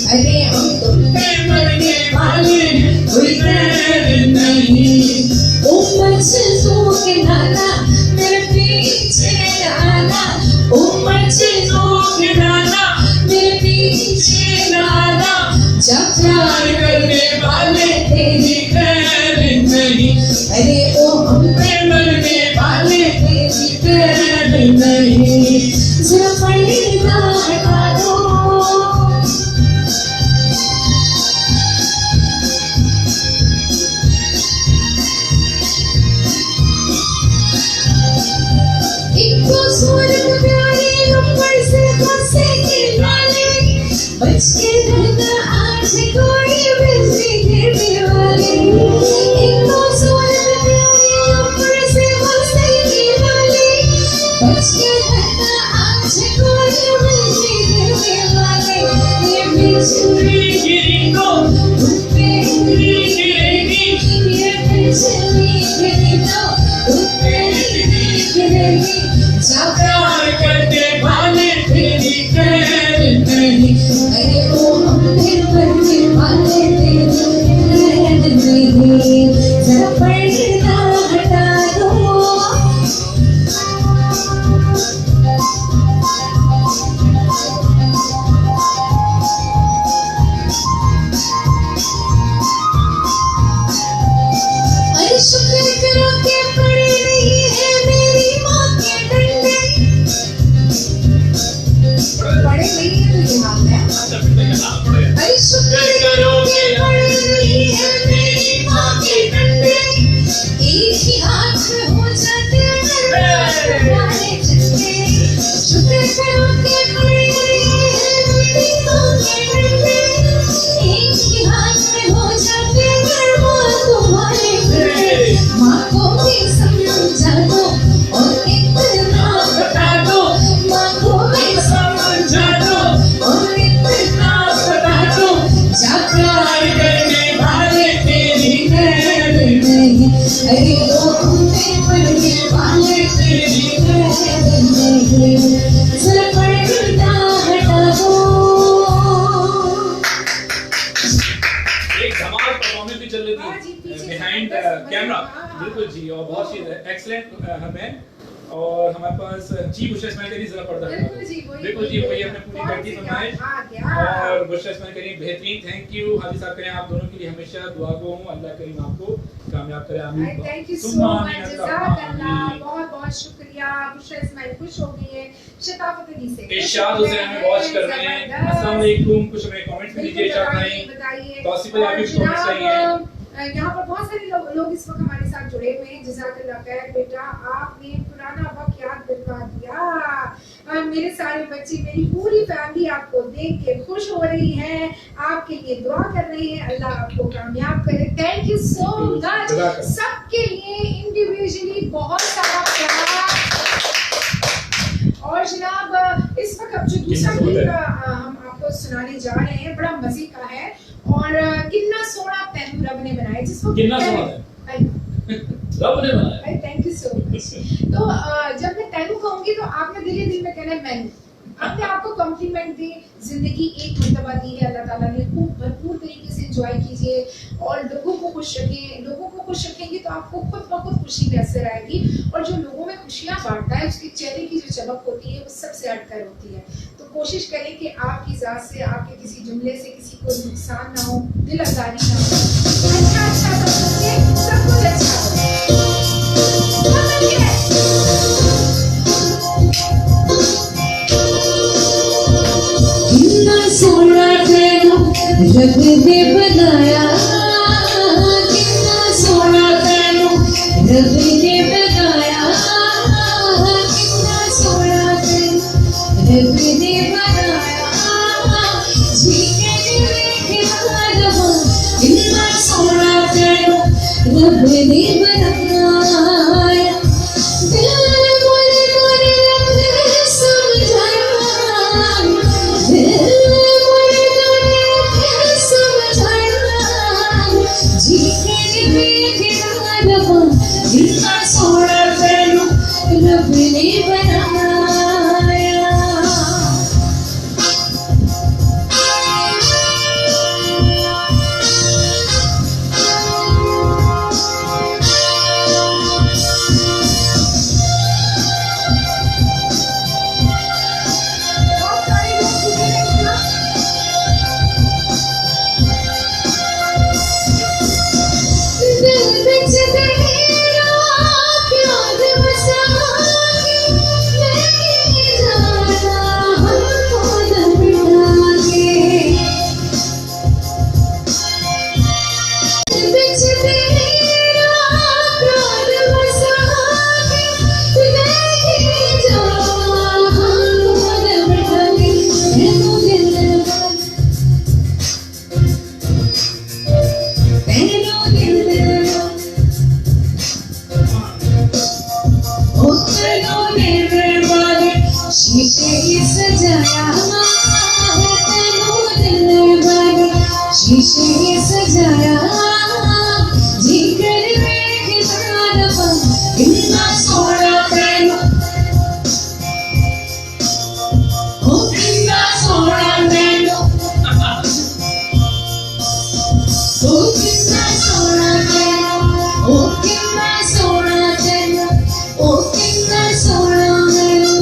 अरे हम तुम पे मरने वाले कोई डर नहीं। ओ मजनू के नाना मेरे पीछे आना, ओ मजनू के नाना मेरे पीछे आना। जब प्यार करने वाले तेरी डर नहीं, अरे ओ हम पे मरने वाले तेरी डर नहीं। जरा पर्दा हटा दो, सूरत प्यारे ऊपर से फंसे के लाले, बच के रहना आज कोई बिजली गिरने वाले। एक तो सूरत प्यारे ऊपर से फंसे के लाले, बच के रहना आज कोई बिजली गिरने वाले। ये बिजली गिरी तो तुम पे गिरेगी, ये बिजली गिरी तो तुम पे गिरेगी। प्यार करने वाले तेरी खैर नहीं, अरे ओ हम पे मरने वाले हरे लोग पढ़ने वाले तेरी बंदगी सर पर पर्दा हटा दो। एक धमाल परफॉर्मेंस भी चल रही हाँ जी, थी पीछे बिहाइंड से बस कैमरा। हाँ। बिल्कुल जी, और बहुत ही एक्सीलेंट हमें। और हमारे पास जी बुशरा इस्माइल करीम जरा पर्दा हटा दो। बिल्कुल जी, वही हमने पूरी करती फरमाइश। और बुशरा इस्माइल करीम बेहतरीन, थैंक यू। हाजी साहब करें आप दोनों के लिए हमेशा दुआ गो हूं, अल्लाह करीम आपको कामयाब करे, आमीन। थैंक यू सो सुम्मा मच, आमीन, जज़ाकल्लाह, आमीन। बहुत बहुत शुक्रिया। बुशरा इस्माइल खुश हो गई है, शताफत अली से इरशाद हुसैन हमें वॉच कर रहे हैं। अस्सलाम वालेकुम, कुछ हमें कमेंट्स भी दीजिए इरशाद भाई। बताइए। तौसीफ भाई भी कमेंट्स चाहिए। यहाँ पर बहुत सारे लोग इस वक्त हमारे साथ जुड़े हुए हैं। जज़ाकल्लाह खैर बेटा, आपने पुराना वक्त याद दिलवा दिया। मेरे सारे बच्चे, मेरी पूरी फैमिली आपको देख के खुश हो रही है, आपके लिए दुआ कर रही है, अल्लाह आपको कामयाब करे। थैंक यू सो मच सबके लिए इंडिविजुअली बहुत सारा प्यार। और जनाब इस वक्त अब जो दूसरा गीत हम आपको सुनाने जा रहे हैं बड़ा मजे का है। और कितना सोना तैनू रब ने बनाया, जिसको कितना सोना रब ने बनाया। Thank you so much. तो जब मैं तैनू कहूंगी तो आपने दिल में कहना है मैनू। अपने आप को कॉम्प्लीमेंट दी। जिंदगी एक मर्तबा दी है अल्लाह ताला ने, खूब भरपूर तरीके से एंजॉय कीजिए और लोगों को खुश रखें। लोगों को खुश रखेंगे तो आपको खुद ब खुद खुशी मैसर आएगी। और जो लोगों में खुशियां बांटता है उसके चेहरे की जो चमक होती है वो सबसे हटकर होती है। तो कोशिश करें कि आपकी जात से, आपके किसी जुमले से किसी को नुकसान ना हो, दिल आजारी ना हो, अच्छा सब सोचिए, सब कुछ अच्छा हो। सोना तैनू रब ने बनाया, कितना सोना तैनू रब ने बनाया, कितना सोना तैनू रब ने बनाया। जीने देखे रहा, कितना सोना तैनू रब ने बनाया। दिल बोले बोले अपने समझाया, सोना तैनू रब ने बनाया। शीशे सजाया, शीशे सजाया, जी कर कितना सोना तैनू, ओ कितना सोना तैनू, ओ कितना सोना तैनू, ओ कितना सोना तैनू, ओ कितना सोना तैनू।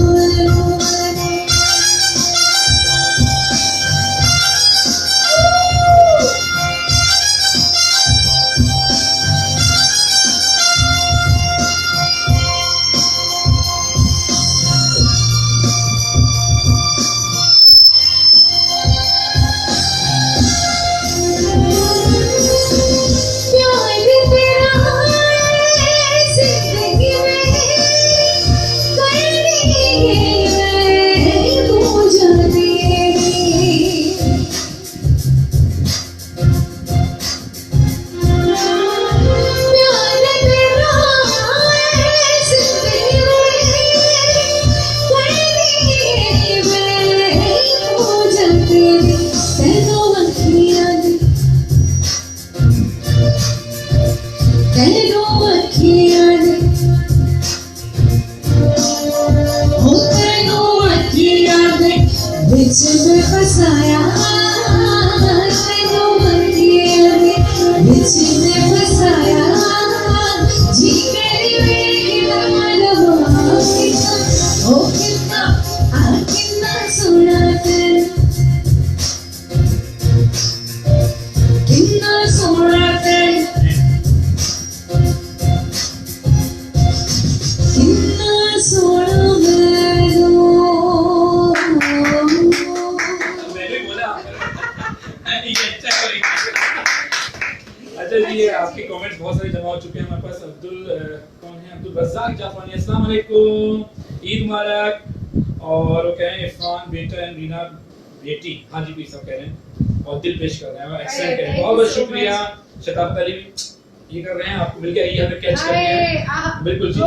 अच्छा जी, ये आपके कमेंट्स बहुत सारे जमा हो चुके हैं हमारे पास। कौन है? अब्दुल रज़ाक जाफरानी, अस्सलाम वालेकुम, ईद मुबारक। और वो कह रहे हैं इरफान बेटा एंड रीना बेटी, हाँ जी पीर साहब कह रहे हैं, और दिल पेश कर रहे हैं, एक्सेलेंट है, बहुत बहुत शुक्रिया। शताब्द अली ये कर रहे हैं, आपको मिल गया, ये हमें कैच कर लिया है, बिल्कुल जी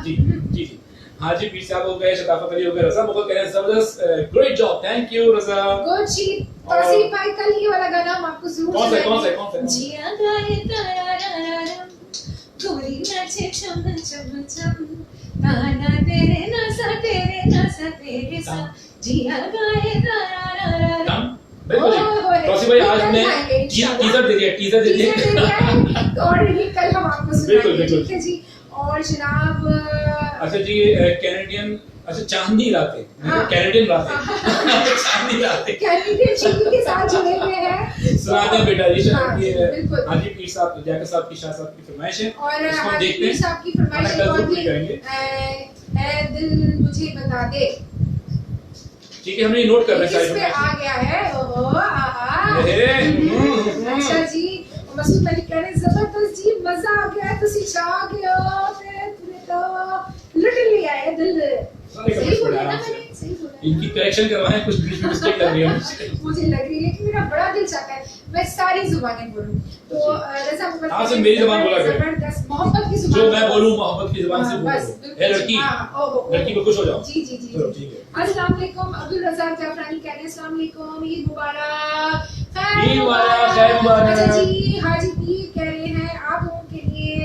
जी जी जी। हाँ जी पीर साहब हो गए, शताब्द अली हो गए, रज़ा मुगल कह रहे हैं जबरदस्त, great job, thank you Raza. Good जी। तौसीफ भाई कल ये वाला गाना हम आपको जरूर कौन सा जिया गाए ताराराराराम, गोरी नाचे चम चम चम, ताना तेरे नसा तेरे सा, जिया गाए ताराराराराम। बिल्कुल जी। तौसीफ भाई आज मैं टीजर दे दिया और ये कल हम आपको सुनाएंगे, ठीक है जी। और जनाब अच्छा जी, कैनेडियन, अच्छा चांदनी रातें, कैनेडियन रातें, चांदनी रातें, कैनेडियन चिकी के साथ जुड़े हुए हैं। सुनाते हैं बेटा जी, हाँ जी, बिल्कुल। हाँ जी पीर साहब, जैकब साहब की, शाह साहब की फरमाइश है, और इसको हाँ जी देखते पीर हैं, साहब की फरमाइश है, और भी करेंगे। ऐ दिल मुझे बता दे, ठीक है, हमने ये नोट कर रहे हैं इस पे आ गया है। ओहो आहा, अच्छा जी। मसूद मलिक कह रहे हैं जबरदस्त जी, मजा आ गया, तुसी छा गए हो ते तूने तो लुट लिया है दिल। सही बोला ना मैंने, सही बोला। इनकी करेक्शन करवाएं, कुछ बीच में मिस्टेक लग रही है मुझे लग रही है, लेकिन मेरा बड़ा दिल चाहता है मैं सारी जुबानें बोलूं। तो रज़ा मुगल हाँ से मेरी जुबान बोला करें, जबरदस्त मोहब्बत की जुबान, जो मैं बोलूं मोहब्बत की जुबान से बोलो। ए लड़की, लड़की को खुश हो जाओ। जी जी जी, चलो ठीक है। अस्सलाम वालेकुम। अब्दुल रज़ाक जाफरानी कह रहे हैं अस्सलाम वालेकुम, ईद मुबारक, ईद मुबारक, खैर मुबारक। अच्छा जी, हाजी पीर कह रहे हैं आप लोगों के लिए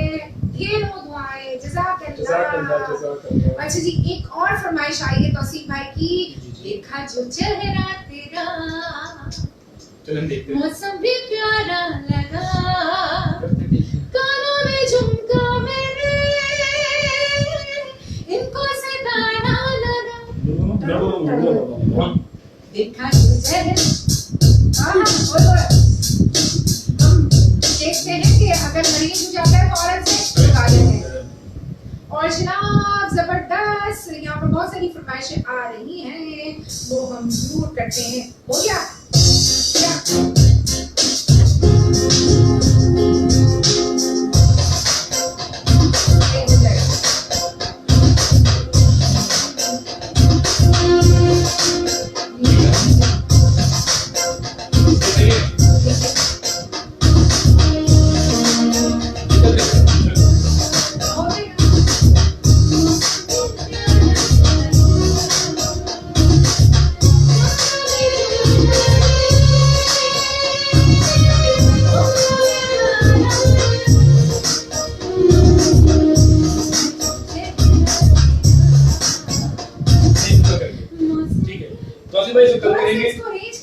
ढेरों दुआएं, जज़ाकल्लाह। अच्छा जी, एक और फरमाइश आई है तौसीफ भाई की, देखा जो चेहरा तेरा चलन देखते हैं। मौसम भी प्यारा लगा, कानों में झुमका मेरे इनको सदाना लगा, देखा जो चेहरा। हम देखते हैं कि अगर मरीज हो जाता है तो औरत से उठा लेते हैं। और जनाब जबरदस्त यहाँ पर बहुत सारी फरमाइशें आ रही हैं, वो हम जरूर करते हैं। हो गया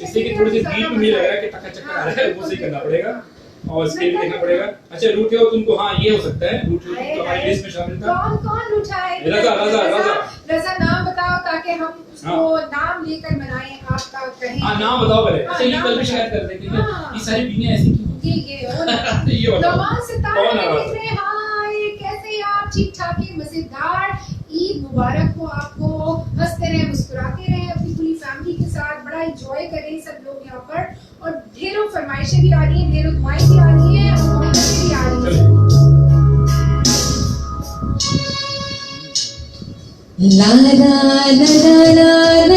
इससे कि थोड़ी सी बीट में लग रहा है कि टक्का चक्कर आ रहा है, वो सही करना पड़ेगा और स्केल देखना पड़ेगा। अच्छा रूठे हो तुमको, हाँ ये हो सकता है, रूठे हो तुमको हमारी लिस्ट में शामिल था। कौन रूठा है? रज़ा नाम बताओ ताकि हम उसको नाम लेकर मनाएं, आपका कहें। हाँ नाम बताओ पहले। अच्छा ये कल भी शायद कर देंगे, ये सारी बीवियां ऐसी क्यों? ये बताओ सितारे हाय कैसे आप, ठीक ठाक मजेदार। ईद मुबारक हो आपको, हंसते रहे मुस्कुराते रहे अपनी पूरी फैमिली के साथ, बड़ा एंजॉय करें सब लोग यहाँ पर। और ढेरों फरमाइशें भी आ रही हैं, ढेरों दुआएं भी आ रही हैं और मोहब्बतें भी आ रही हैं। ला ला ला ला ला ला ला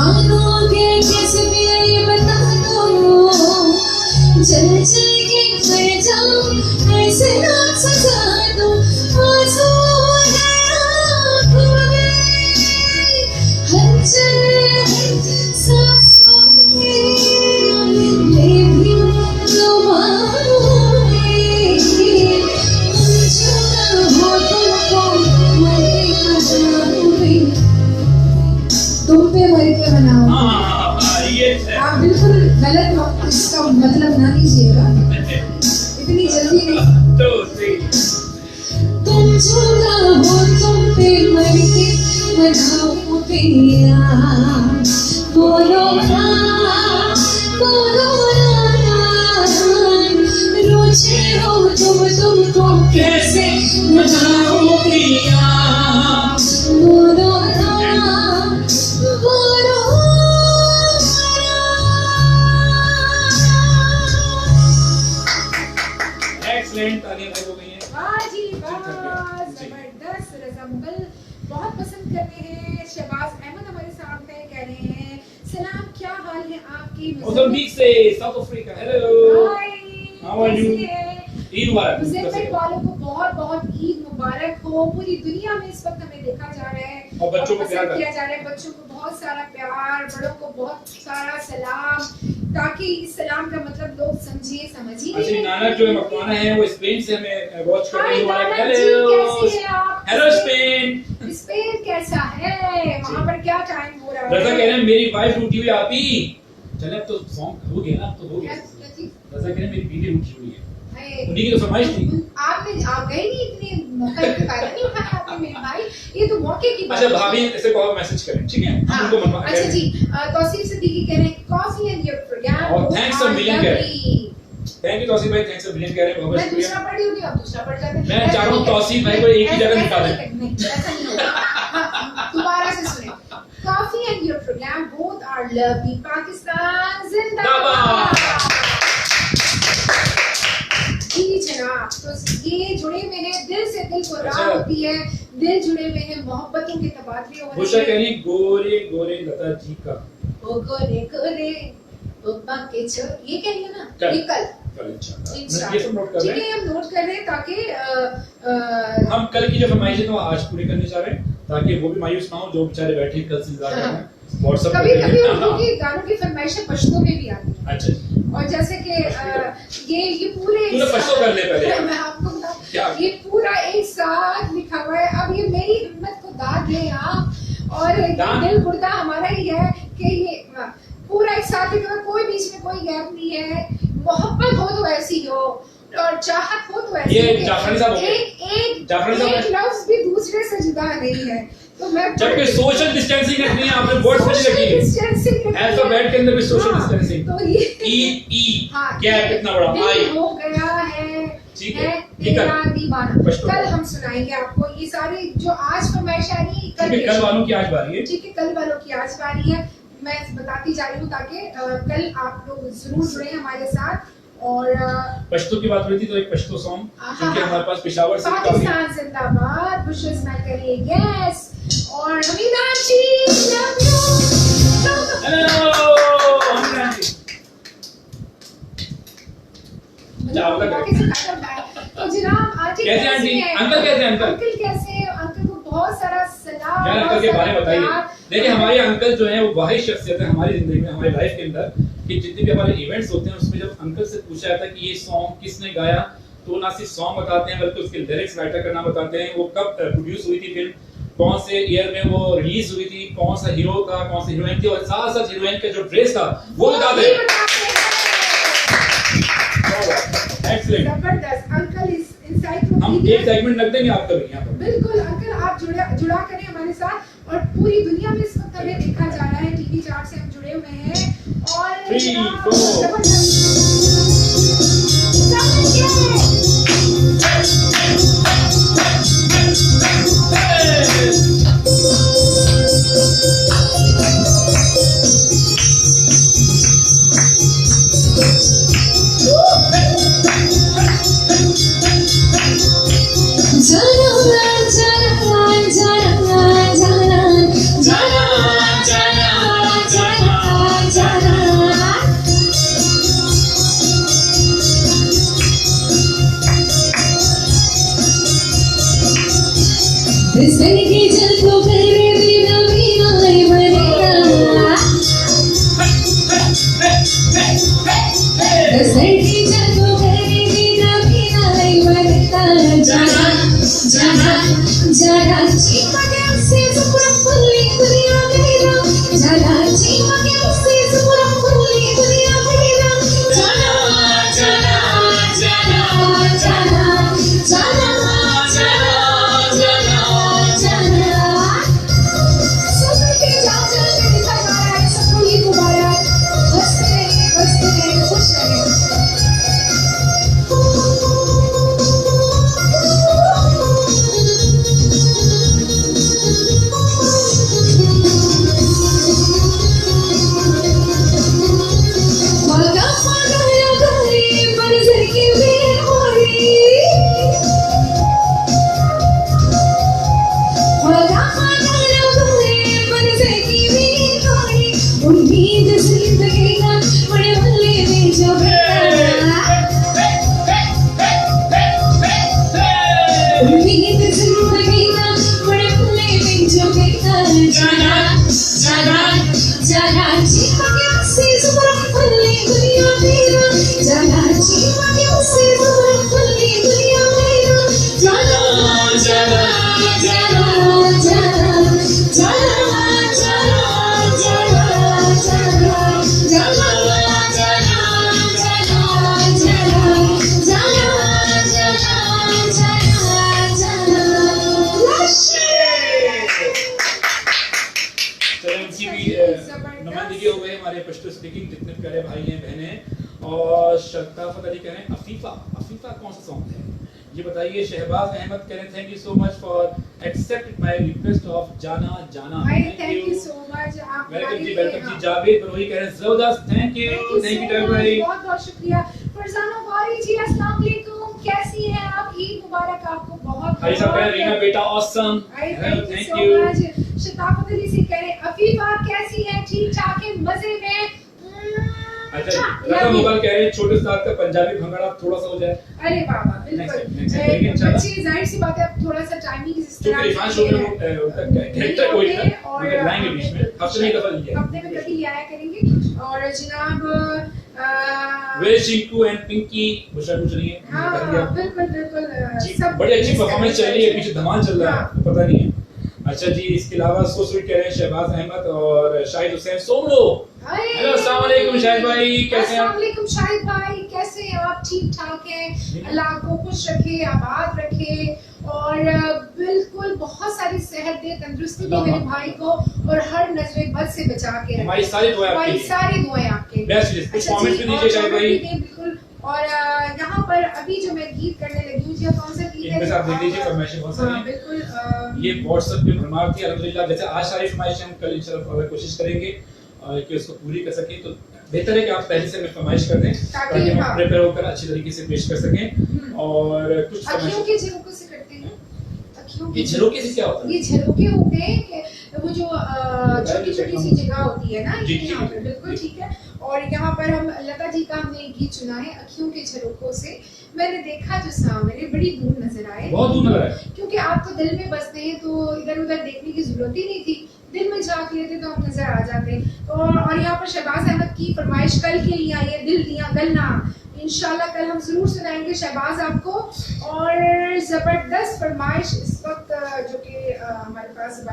मानोगे कैसे भी ये बता दो, जल जाएगी मर जाऊं ऐसे ना सजा दो, आंसू है आँखों में हलचल सांसों में, ले भी लुभाऊं में, तुम छूना हो तुमको मर के मनाऊंगी, तुम पे मर के मनाऊंगी। ये है। आप बिल्कुल गलत इसका मतलब ना लीजिएगा, इतनी जल्दी नहीं। तो सही। तुम झूठा हो तुम पे मर के मनाऊं पिया, बोलो ना रोजे हो तुमको कैसे मनाऊं पिया, बोलो ना बोलो। एक्सीलेंट, तालियां हो गई हैं। वाह जी वाह, जबरदस्त। रज़ा मुगल बहुत पसंद कर रहे हैं। शहबाज अहमद हमारे साथ हैं, कह रहे हैं सलाम, क्या हाल है आपकी? मोज़ाम्बिक से, South Africa. Hello, hi, how are you? कैसी हैं? ईद मुबारक। मुज़म्बिक वालों को बहुत बहुत ईद मुबारक हो। पूरी दुनिया में इस वक्त हमें देखा जा रहा है और बच्चों को पसंद प्यार किया जा रहा है। बच्चों को बहुत सारा प्यार, बड़ों को बहुत सारा सलाम, ताकि इस सलाम का मतलब लोग समझिए अच्छा, नानक जो है मकवाना है वो स्पेन से हमें वॉच कर रही है। कैसी है आप? Hello Spain. स्पेन कैसा है? वहाँ पर क्या टाइम हो रहा है? रज़ा कह रहे हैं मेरी वाइफ रूठी हुई आप ही। चले अब तो सॉन्ग हो गया ना, अब तो हो गया। क्या चीज़? रज़ा कह रहे हैं मेरी बीवी रूठी हुई है, हाय। उन्हीं की तो फरमाइश थी। आप गए नहीं, इतने मौका का फायदा नहीं उठाया आपने मेरे भाई, ये तो मौके की बात अच्छा है। भाभी ऐसे को मैसेज करें, ठीक है? हम हाँ, उनको मनवा अच्छा जी, तौसीफ सिद्दीकी कह रहे हैं कॉफी एंड योर प्रोग्राम, और thanks a million कह रहे हैं। थैंक यू तौसीफ भाई, थैंक्स अ मिलियन कह रहे हैं, बहुत मैं दूसरा शुक्रिया। पढ़ रही हूँ, आप दूसरा पढ़ जाते हैं। मैं चाह रहा हूँ तौसीफ भाई को एक ही जगह निकाल दें। नहीं, ऐसा नहीं होगा। हाँ, दोबारा से सुने। Coffee and your programme both are lovely, Pakistan जिंदाबाद। जी जनाब, तो ये जुड़े हुए हैं, दिल से दिल को राह अच्छा। होती है, दिल जुड़े हुए हैं, मोहब्बतों के तबादले हो बुशा रहे कह हैं। रही है, गोरे गोरे लता जी का। ओ गोरे गोरे ओ बाके छो, ये कह रही है ना? कल। ये कल इंशाल्लाह। ये सब नोट कर ठीक रहे है, हैं। हम नोट कर रहे हैं ताकि हम कल की जो फरमाइश है तो आज पूरी करनी चाह रहे हैं, ताकि वो भी मायूस ना हो जो बेचारे बैठे कल से इंतजार कर रहे हैं। व्हाट्सएप कभी कभी उर्दू की गानों की फरमाइशें पश्तो में भी आती हैं। अच्छा जी, और जैसे कि ये पूरे तूने पश्तो कर ले पहले। मैं आपको बताऊं, क्या? ये पूरा एक साथ लिखा हुआ है। अब ये मेरी हिम्मत को दाद दें आप, और ये दान? दिल गुर्दा हमारा ही है कि ये पूरा एक साथ लिखा हुआ, कोई बीच में कोई गैप नहीं है। मोहब्बत हो तो ऐसी हो, और चाहत हो तो ऐसी ये हो कि जाफरी साहब हो गए। जाफरी साहब एक लफ्ज भी दूसरे से जुदा नहीं है। तो मैं जबकि सोशल डिस्टेंसिंग रखनी है, आपने वर्ड्स में रखी है। डिस्टेंसिंग अल्फाबेट के अंदर भी सोशल डिस्टेंसिंग। तो ये ई हाँ, क्या है, कितना बड़ा दिल आई। हो गया है, ठीक है, ये तेरा कल। दीवाना। पश्तो। कल हम सुनाएंगे आपको ये सारी जो आज फरमाइश आ रही है, ठीक है, कल वालों की आज बारी है। ठीक है, कल वालों की आज बारी है। मैं बताती जा रही हूँ ताकि कल आप लोग जरूर जुड़े हमारे साथ। और पश्तो की बात हो रही थी तो एक पश्तो सॉन्ग, क्योंकि हमारे पास पेशावर से काफी। पाकिस्तान जिंदाबाद, बुशेस में करिए यस, और हमीदा जी लव यू। हेलो हमीदा जी। आप लग रहे हैं। तो जनाब आंटी कैसे आंटी? हैं? अंकल कैसे हैं, अंकल? अंकल कैसे हैं? अंकल को बहुत सारा सलाम। यार अंकल के बारे में बताइए। देखिए हमारे अंकल जो हैं वो वाहिद शख्सियत है हमारी जिंदगी में, हमारी लाइफ के अंदर, कि जितने भी हमारे इवेंट्स होते हैं उसमें जब अंकल से पूछा जाता है कि ये सॉन्ग किसने गाया, तो ना सिर्फ सॉन्ग बताते हैं बल्कि उसके लिरिक्स राइटर का नाम बताते हैं, वो कब प्रोड्यूस हुई थी फिल्म, कौन से ईयर में वो रिलीज हुई थी, कौन सा हीरो था, कौन सी हीरोइन थी, और साथ साथ हीरोइन का जो ड्रेस था वो बताते हैं। एक्सीलेंट। जबरदस्त अंकल, इस हम इंसाइक्लोपीडिया एक सेगमेंट रख देंगे आपका भी यहाँ पर। बिल्कुल अंकल, आप जुड़ा करें हमारे साथ। और पूरी दुनिया में इस वक्त हमें देखा जा रहा है, टीवी चार्ट से हम जुड़े हुए हैं। और 3, 4 जाना जाना जाना जाना जाना जिंदगी जल को करे बिना बिना मरेगा जिंदगी जल को करे बिना बिना मरेगा जाना जाना जाना चीमा के उससे पूरा खुली दुनिया मेरा जाना चीमा के उससे पूरा खुली दुनिया मेरा जाना जाना जाना जाना जाना जाना जाना सबके जाना मेरे भगवान सबको ये मुबारक हंसते रहे खुश रहे नुमाइंदगी हो गए हमारे पश्तो स्पीकिंग जितने प्यारे भाई हैं बहनें हैं। और शताफत अली कह रहे हैं अफीफा अफीफा कौन सा सॉन्ग है ये बताइए। शहबाज अहमद कह रहे हैं thank you so much for accept my request of जाना जाना। Thank you so much. आप वेलकम जी जावेद बरोही कह रहे हैं जबरदस्त थैंक यू भाई बहुत बहुत शुक्रिया। फरजाना वारी जी अस्सलाम वालेकुम कैसी हैं आप ईद मुबारक आपको बहुत भाई साहब कह रहे हैं रीना बेटा ऑसम थैंक यू शताफत अली से कह रहे हैं अफीफा कैसी है ठीक ठाक है मजे में। अच्छा रजा मुगल कह रहे हैं छोटे उस्ताद का पंजाबी भंगड़ा थोड़ा सा हो जाए। अरे बाबा बिल्कुल बच्चे जाहिर सी बात है अब थोड़ा सा टाइमिंग इस तरह इरफान शो में उनका कैरेक्टर कोई था मगर लाएंगे बीच में हफ्ते में दफा लिया हफ्ते में कभी आया करेंगे। और जनाब वे चिंकू एंड पिंकी बुशरा कुछ नहीं है हां बिल्कुल बिल्कुल सब बड़ी अच्छी परफॉर्मेंस चल रही है पीछे धमाल चल रहा है आपको पता नहीं है। अच्छा जी इसके अलावा सो स्वीट कह रहे हैं शहबाज अहमद और शाहिद हुसैन सोमलो। हेलो अस्सलाम वालेकुम शाहिद भाई कैसे हैं? अस्सलाम वालेकुम शाहिद भाई कैसे हैं आप ठीक ठाक हैं अल्लाह आपको खुश रखे आबाद रखे और बिल्कुल बहुत सारी सेहत दे तंदुरुस्ती दे मेरे भाई को और हर नजर बद से बचा के रखे। हमारी सारी दुआएं आपके लिए सारी दुआएं आपके बेस्ट कुछ कमेंट्स भी दीजिए शाहिद भाई बिल्कुल। और यहाँ पर अभी जो मैं गीत करने लगी हूँ जी कौन सा गीत है इनके साथ देख लीजिए फरमाइशें बहुत सारी हैं बिल्कुल ये व्हाट्सएप पे भरमार थी अल्हम्दुलिल्लाह जैसे आज सारी फरमाइशें हम कल इंशाल्लाह कोशिश करेंगे कि उसको पूरी कर सकें तो बेहतर है कि आप पहले से हमें फरमाइश कर दें ताकि हम प्रिपेयर होकर अच्छी तरीके से पेश कर सकें। और कुछ अखियों के झरोकों से करते हैं ये झरोके से क्या होता है? ये झरोके होते हैं कि वो जो छोटी छोटी सी जगह होती है ना यहाँ पर बिल्कुल ठीक है। और यहाँ पर हम लता जी का हमने एक गीत चुना है अखियों के झरोकों से। मैंने देखा जो सामने बड़ी दूर नजर आए बहुत दूर नजर आए क्योंकि आप तो दिल में बसते हैं तो इधर उधर देखने की जरूरत ही नहीं थी दिल में झांक लेते तो हम नजर आ जाते। और यहाँ पर शहबाज अहमद की फरमाइश कल के लिए आई है दिल दिया गलना इंशाल्लाह कल हम जरूर सुनाएंगे शहबाज आपको। और जबरदस्त फरमाइश इस वक्त जो कि हमारे पास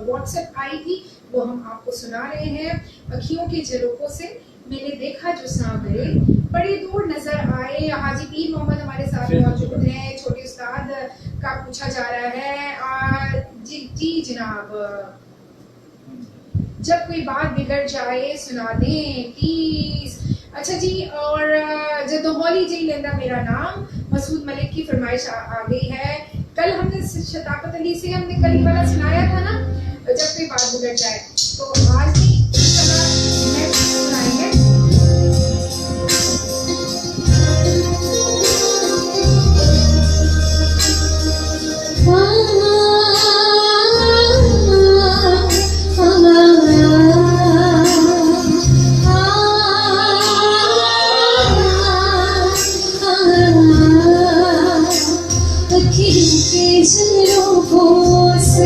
व्हाट्सएप आई थी वो हम आपको सुना रहे हैं अखियों के झरोकों से। मैंने देखा जो सामने बड़ी दूर नजर आए। हाजी पीर मोहम्मद हमारे साथ मौजूद हैं छोटे उस्ताद का पूछा जा रहा है जी जी जनाब जब कोई बात बिगड़ जाए सुना दें प्लीज। अच्छा जी और जदोहौली जी लेंदा मेरा नाम मसूद मलिक की फरमाइश आ गई है। कल हमने शताफत अली से हमने कल वाला सुनाया था ना जब कोई बात बिगड़ जाए तो आज भी इस तरह सुनाएंगे। झरोकों से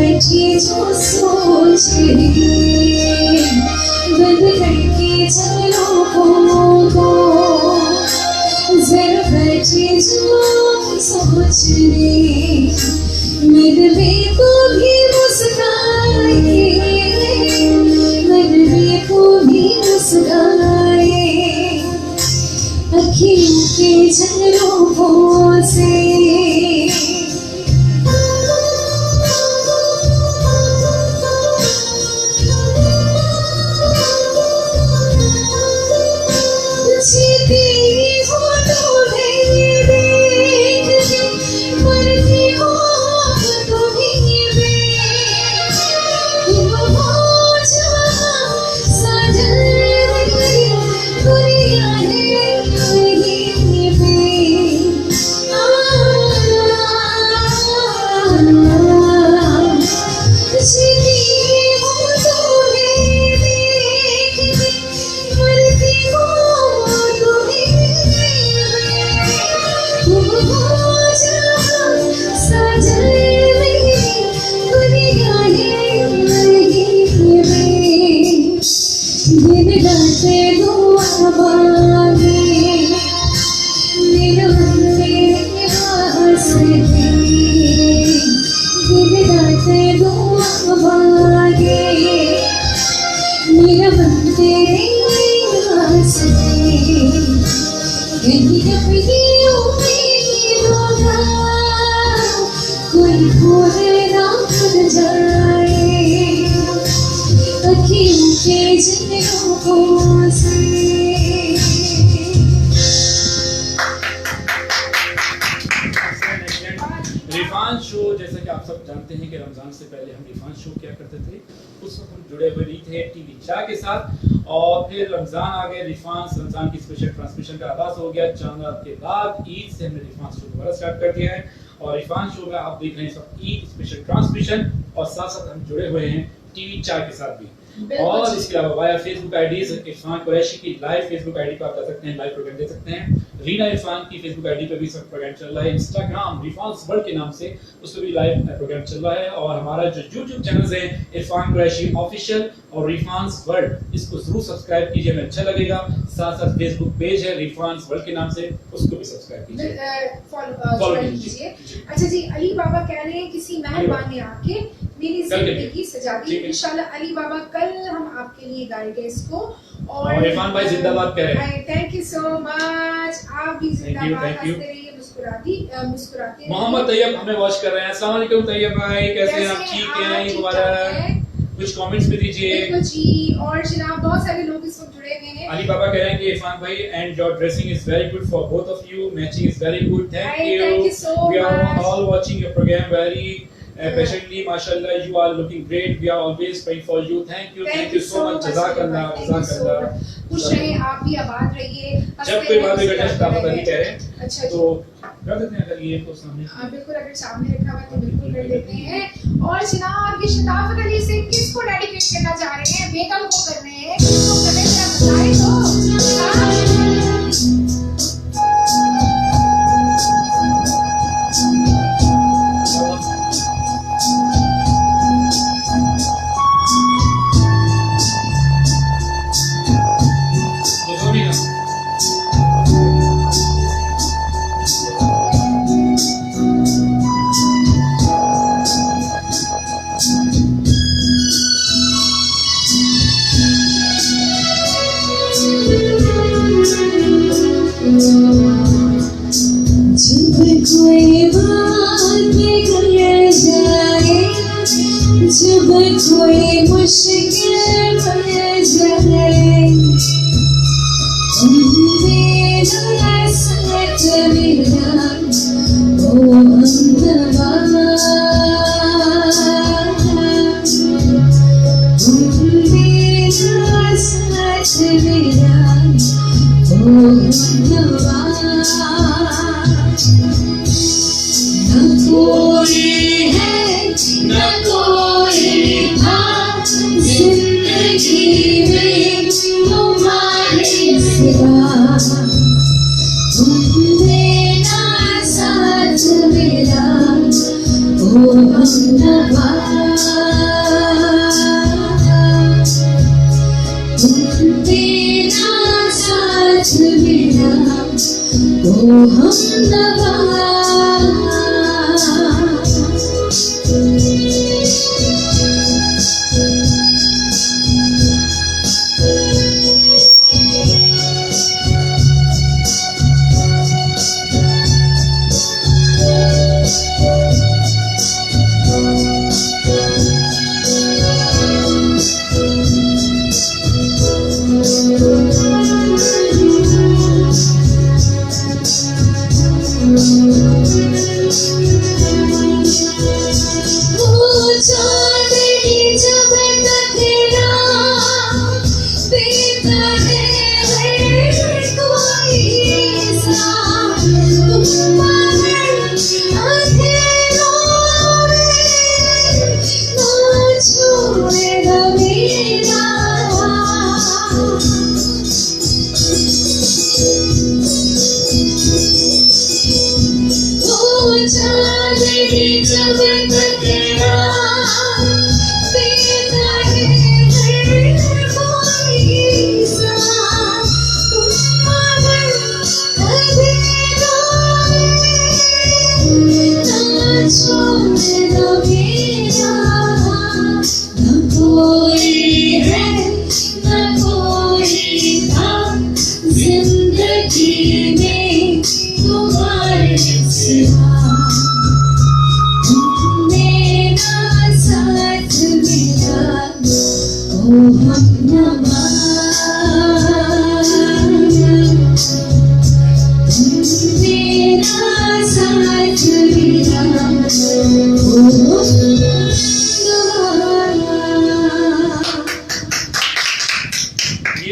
बैठी जो सोच रही, बंद करके चलो को, जरा बैठी जो सोच रही, मेरे दिल को भी मुस्काए, मेरे दिल को भी मुस्काए, अखियों के झरोखों से। जीती हूँ तुम्हें देख के, मरती हूँ तुम्हें देख, तुम हो जहाँ साजन मेरी दुनिया है यहीं पे। जीती हूँ तुम्हें देख के, मरती हूँ तुम्हें देख, तुम हो जहाँ साजन मेरी दुनिया है यहीं पे। दिन रात दुआ मांगे, मेरा मन तेरे वास्ते, दिन रात दुआ मांगे, मेरा मन तेरे वास्ते। कहीं अपनी उम्मीदों का कोई खोए ना कर जाए, अखियों के झरोखों से। रिफान शो, जैसा कि आप सब जानते हैं कि रमजान से पहले हम रिफान शो क्या करते थे, उस वक्त हम जुड़े हुए नहीं थे टीवी 4 के साथ, और फिर रमजान आ गए, रमजान की स्पेशल ट्रांसमिशन का आगाज हो गया। चांद रात के बाद ईद से हमने रिफान शो दोबारा स्टार्ट कर दिया है, और रिफान शो में आप देख रहे हैं सब ईद स्पेशल ट्रांसमिशन, और साथ साथ हम जुड़े हुए हैं टीवी 4 के साथ भी। और इसके अलावा via Facebook ID Irfan Qureshi की लाइव फेसबुक आईडी पर आप जा सकते हैं, लाइव प्रोग्राम देख सकते हैं। रीना इरफान की फेसबुक आईडी पे भी सब प्रोग्राम चल रहा है। इंस्टाग्राम रिफान्स वर्ल्ड के नाम से उस पर भी लाइव प्रोग्राम चल रहा है। और हमारा जो यूट्यूब चैनल है इरफान कुरैशी ऑफिशियल और रिफान्स वर्ल्ड, इसको जरूर सब्सक्राइब कीजिए, हमें अच्छा लगेगा। साथ साथ फेसबुक पेज है रिफान्स वर्ल्ड के नाम से, उसको भी सब्सक्राइब कीजिए, फॉलो कीजिए। अच्छा जी, अली बाबा कह रहे हैं किसी मेहरबान ने आके मेरी जिंदगी सजा दी। इंशाल्लाह अली बाबा कल हम आपके लिए गाएंगे इसको। और इरफान भाई जिंदाबाद कह रहे हैं। थैंक यू सो मच, आप भी जिंदाबाद, हंसते रहिए, मुस्कुराते। मोहम्मद तैयब हमें वॉच कर रहे हैं। अस्सलाम वालेकुम तैयब भाई, कैसे हैं आप? ठीक हैं, मुबारक। कुछ कमेंट्स भी दीजिए। बिल्कुल जी, और जनाब बहुत सारे लोग इस वक्त जुड़े हुए हैं। अली बाबा कह रहे हैं कि इरफान भाई and your dressing is very good for both of you, matching is very good, thank you so we are much. All watching your programme very patiently, mashallah, you are looking great, we are always praying for you, thank you so much, jazakallah, jazakallah। खुश रहें, आप भी आबाद रहिए। जब कोई बात होगी आप पता नहीं कह रहे, अच्छा तो कर देते हैं, अगर ये तो सामने बिल्कुल, अगर सामने रखा हुआ तो बिल्कुल कर देते हैं। और जनाब ये शताफत अली से किसको डेडिकेट करना चाह रहे हैं? बेगम को कर रहे हैं, किसको कर रहे हैं बताएं तो। कोई बात बिगड़ जाए, जब कोई मुश्किल बढ़ जाए, तुम देना साथ मेरा ओ अम्मा, तुम देना साथ मेरा ओ अम्मा। कोई है न कोई था जिंदगी में तुम्हारे सिवा, तुम देना साथ मेरा ओ हमनवा। ये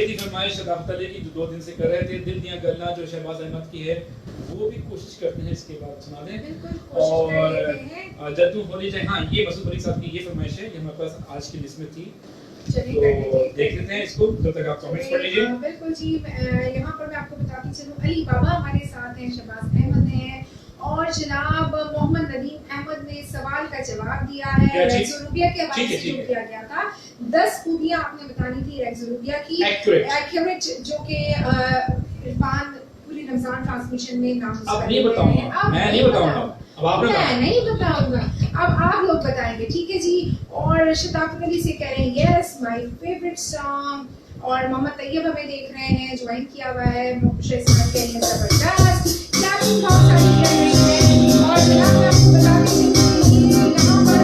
थी फरमाइश शदाफ्त अली की जो 2 दिन से कर रहे थे। दिल दियां गल्ला जो शहबाज अहमद की है वो भी कोशिश करते हैं इसके बाद सुना दें। और जद्दू होली जाए, हाँ ये मसूद अली साहब की ये फरमाइश है, ये हमारे पास आज की लिस्ट में थी, तो देख लेते हैं इसको, जब तक आप कमेंट्स पढ़ लीजिए। बिल्कुल जी, यहाँ पर मैं आपको बताती चलूं, अली बाबा हमारे साथ हैं, शहबाज अहमद हैं और जनाब मोहम्मद नदीम अहमद ने सवाल का जवाब दिया है। रेक्सोरूबिया के हवाले से जो किया गया था, 10 खूबियां आपने बतानी थी रेक्सोरूबिया की एक्यूरेट, जो कि इरफान पूरी रमजान ट्रांसमिशन में नाम अब नहीं बताऊंगा, मैं नहीं बताऊंगा, अब आप नहीं बताऊंगा, अब आप लोग बताएंगे, ठीक है जी। और शदाफ्त अली से कह रहे हैं यस माय फेवरेट सॉन्ग, और मोहम्मद तैयब हमें देख रहे हैं, ज्वाइन किया हुआ है, जबरदस्त क्लैपिंग बहुत सारी कर रही है। और जनाब मैं आपको बता दूं कि यहाँ पर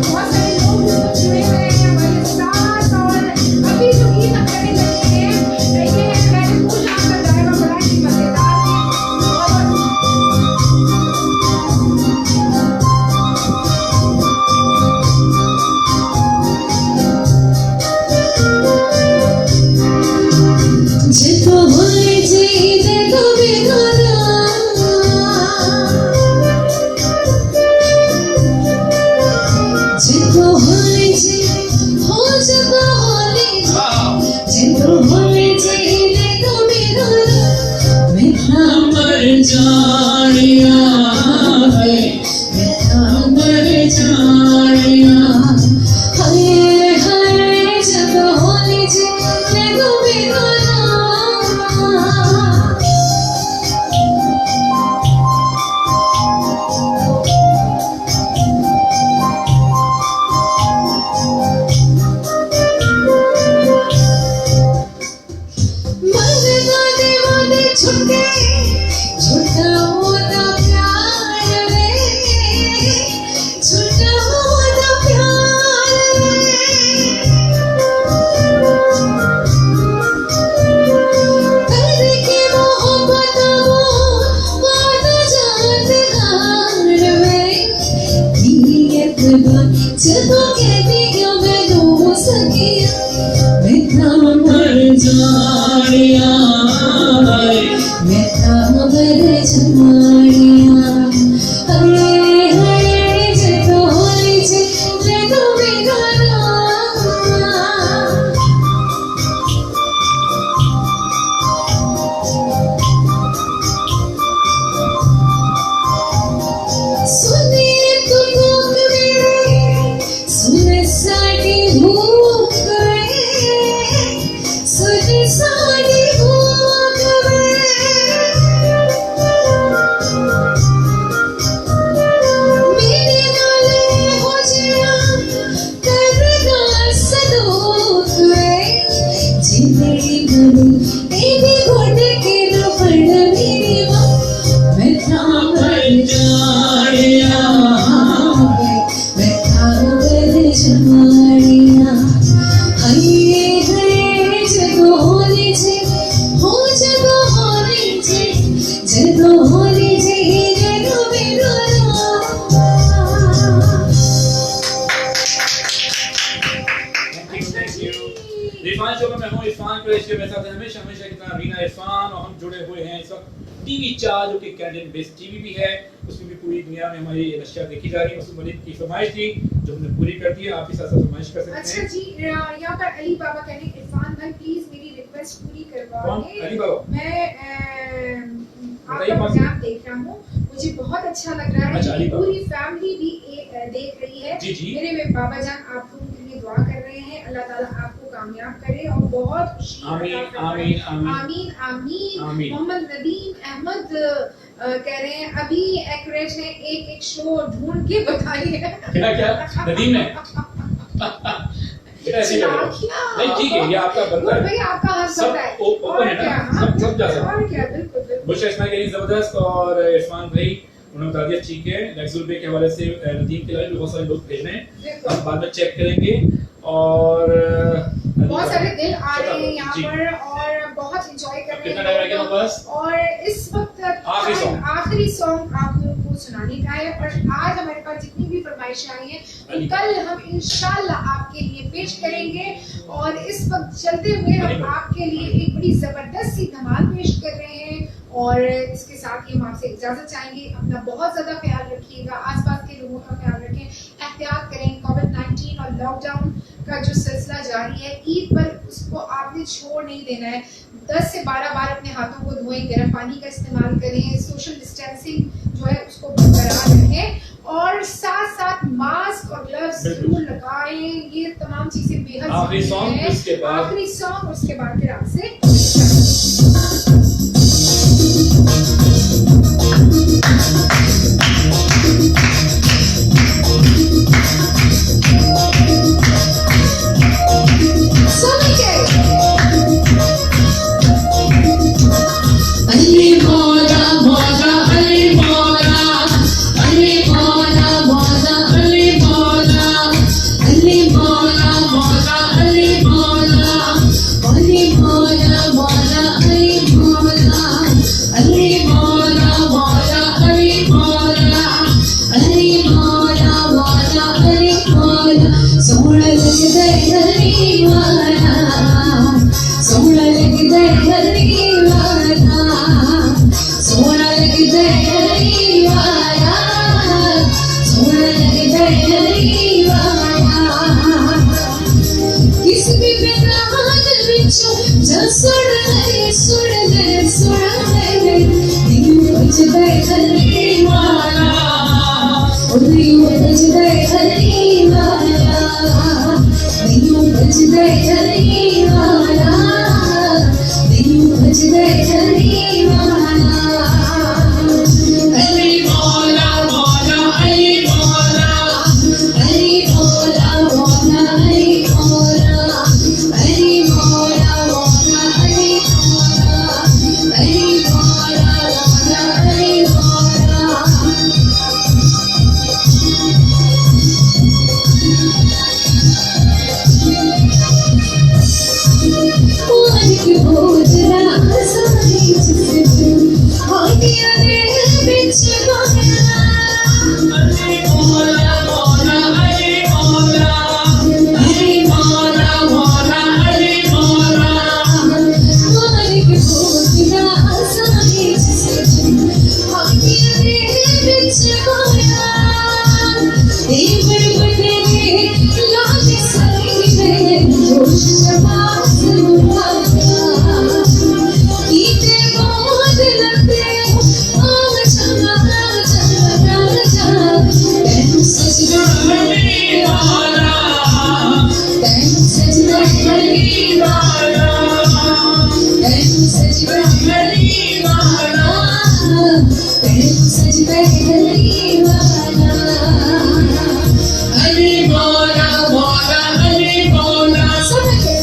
बहुत सारे लोग जुड़े हुए हैं हमारे साथ, और अभी जो गीत हम करने लगे हैं ये मैंने पूछ आपका जाएगा, बड़ा ही मजेदार है। जितो होए जी दे दो बेगाना, जितो होए जी हो जगा होले, जितो होए जी दे दो बेगाना, मेरा मर जानिया है, मेरा मर जानिया हाय हाय, जगा होले जी दे दो बेगाना। छुटे छुटा होता प्यार में, छुटा होता प्यार करके मोहब्बत वो वादा जाते हार में, नीयत जब कहती क्यों मैं रो सकिया, मैं मर जानिया मैं मर जानिया हरे हरे जतो होए जे जतो बेगाना। सुने तो भूख मेरे, सुने साड़ी भूख मेरे, सुने साड़ी भूख मेरे, इरफान शो में मैं हूँ इरफान कुरैशी के मेरे साथ हैं हमेशा हमेशा की तरह रीना इरफान और हम जुड़े हुए हैं इस वक्त टीवी 4 जो कि कैनेडियन बेस्ड टीवी भी है, उसमें भी पूरी दुनिया में हमारी नशिया देखी जा रही है। मसूद मलिक की फरमाइश थी जो हमने पूरी कर दी है, आप भी साथ साथ फरमाइश कर सकते हैं। अच्छा जी, यहाँ पर अली बाबा कह रहे हैं इरफान भाई प्लीज मेरी रिक्वेस्ट पूरी करवाइए। अली बाबा मैं आपका प्रोग्राम देख रहा हूँ, मुझे बहुत अच्छा लग रहा है। अच्छा, पूरी फैमिली भी देख रही है। जी जी। मेरे बाबा जान आप लोगों के लिए दुआ कर रहे हैं, अल्लाह ताला आपको कामयाब करे और बहुत खुशी आमीन आमीन आमीन आमीन। मोहम्मद नदीम अहमद कह रहे हैं अभी एक्यूरेट है, एक एक शो ढूंढ के बताइए। क्या क्या नदीम ने नहीं ठीक है, ये आपका बनता है भाई, आपका हक बनता है। ओपन है ना, सब जा सकते हैं। और क्या, बिल्कुल बिल्कुल। बुशरा इस्माइल करीम जबरदस्त और इरफान भाई उन्होंने बता दिया ठीक है। लैक्सुल पे के हवाले से नदीम के अलावा बहुत सारे लोग भेज रहे हैं, हम बाद में चेक करेंगे। और बहुत सारे दिल आ रहे हैं यहाँ पर और बहुत एंजॉय कर रहे हैं। और इस वक्त आखिरी सॉन्ग आप लोगों को सुनाने का है। और आज हमारे पास जितनी भी फरमाइशें आई हैं तो कल हम इंशाल्लाह आपके लिए पेश करेंगे। और इस वक्त चलते हुए हम आपके लिए एक बड़ी जबरदस्त सी धमाल पेश कर रहे हैं। और इसके साथ ही हम आपसे इजाजत चाहेंगे। अपना बहुत ज्यादा ख्याल रखिएगा, आसपास के लोगों का ख्याल रखें, एहतियात करें। कोविड-19 और लॉकडाउन का जो सिलसिला जारी है, ईद पर उसको आपने छोड़ नहीं देना है। 10 से 12 बार अपने हाथों को धोएं, गर्म पानी का इस्तेमाल करें, सोशल डिस्टेंसिंग जो है उसको बरकरार रखें और साथ साथ मास्क और ग्लव्स जरूर लगाएं। ये तमाम चीजें बेहद आखिरी सॉन्ग और उसके बाद फिर आपसे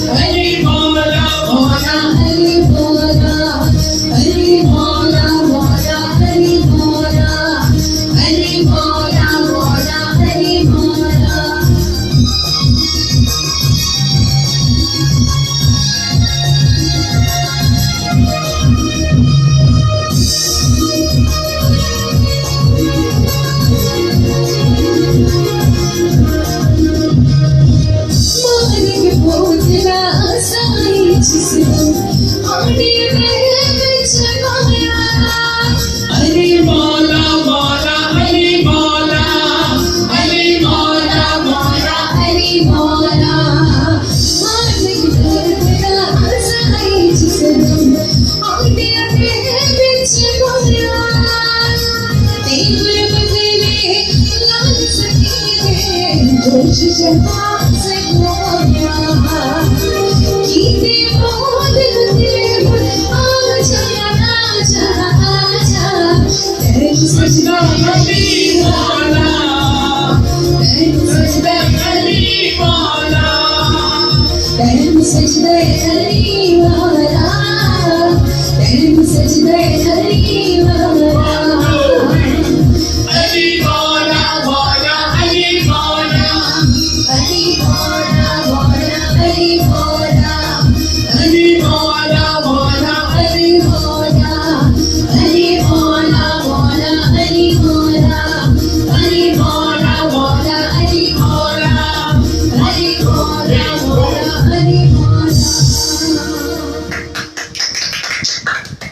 Ali अली मौला मौला अली मौला अली मौला मौला अली मौला सजना अली मौला सजना अली मौला सजदे अली मौला सजदे अली मौला अली मौला मौला अली मौला अली मौला मौला अली मौला अली मौला मौला अली मौला अली मौला मौला अली मौला अली मौला मौला अली मौला अली मौला मौला अली मौला।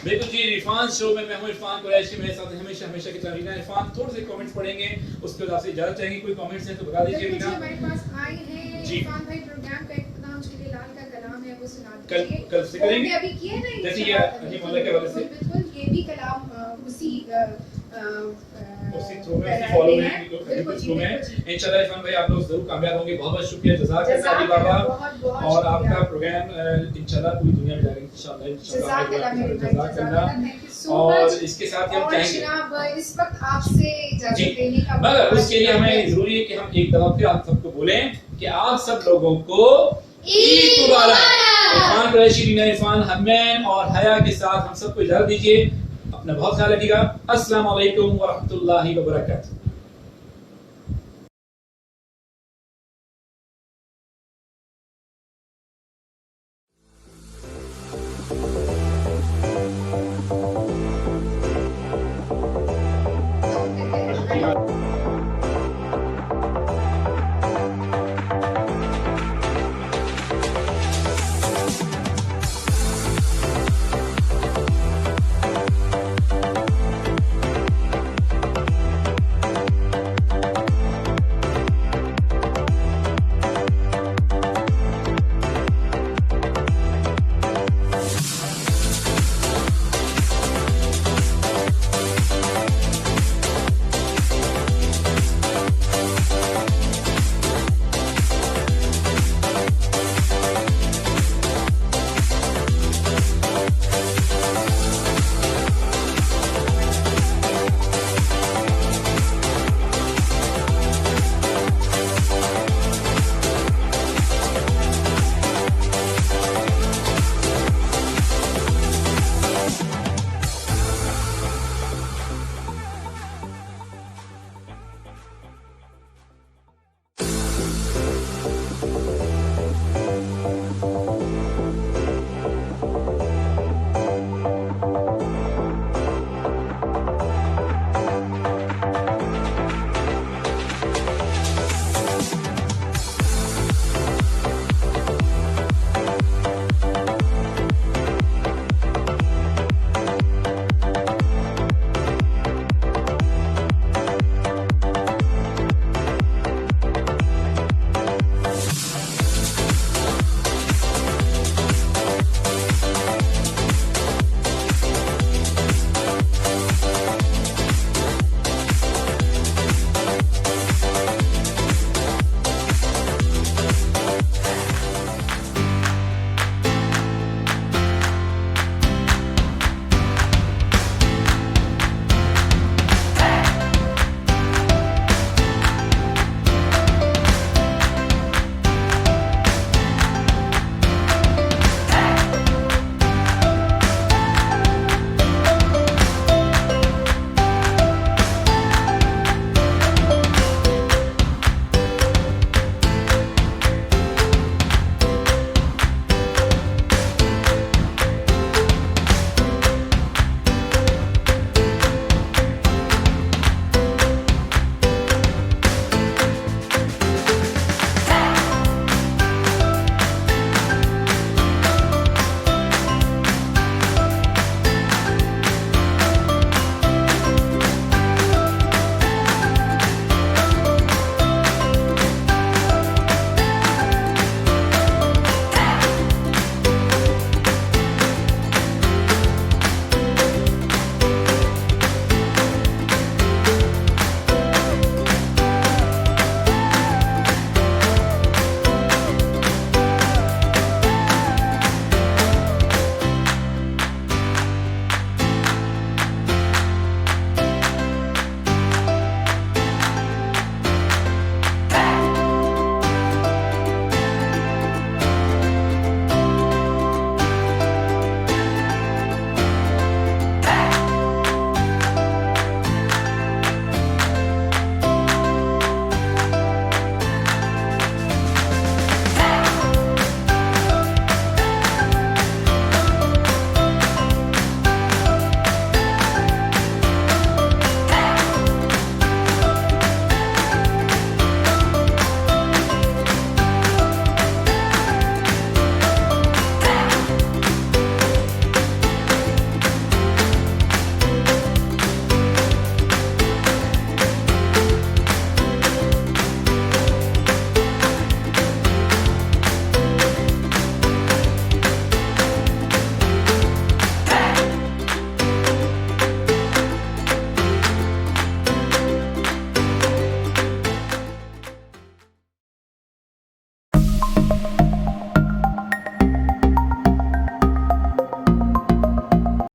बिल्कुल जी, इरफान शो में मैं हूं इरफान कुरैशी, मेरे साथ हमेशा हमेशा की तरह रीना। इरफान थोड़े से कमेंट्स पढ़ेंगे, उसके बाद आपसे इजाजत चाहेंगे। कोई कमेंट्स हैं तो बता दीजिए बिल्कुल जी, रीना। हमारे पास आए हैं जी। इरफान भाई, प्रोग्राम का इख्तिताम जलील लाल का कलाम है वो सुना कल- दीजिए। कल से करेंगे? वो अभी किए नहीं जैसे ये अली मौला के हवाले से। बिल्कुल, ये भी कलाम उसी उसी थ्रू में, उसी फॉलो में, बिल्कुल थ्रू में जी। इंशाल्लाह इरफान भाई आप लोग जरूर कामयाब होंगे। बहुत बहुत शुक्रिया, जज़ाकल्लाह अली बाबा। बहुत-बहुत और शुक्रिया। आपका प्रोग्राम इंशाल्लाह पूरी दुनिया में जाएगा इंशाल्लाह जज़ाकल्लाह मेरे भाई, जज़ाकल्लाह। जज़ाकल्लाह, थैंक यू सो और मच। इसके साथ ही हम और चाहेंगे जनाब इस वक्त आपसे इजाजत जी, लेने का मगर वक्त उसके लिए हमें जरूरी है कि हम एक दफा फिर आप सबको बोलें कि आप सब लोगों को ईद मुबारक। इरफान कुरैशी, रीना इरफान, हरमैन और हया के साथ हम सबको इजाजत दीजिए। अपना बहुत ख्याल रखिएगा। अस्सलाम वालेकुम व रहमतुल्लाहि व बरकातहू।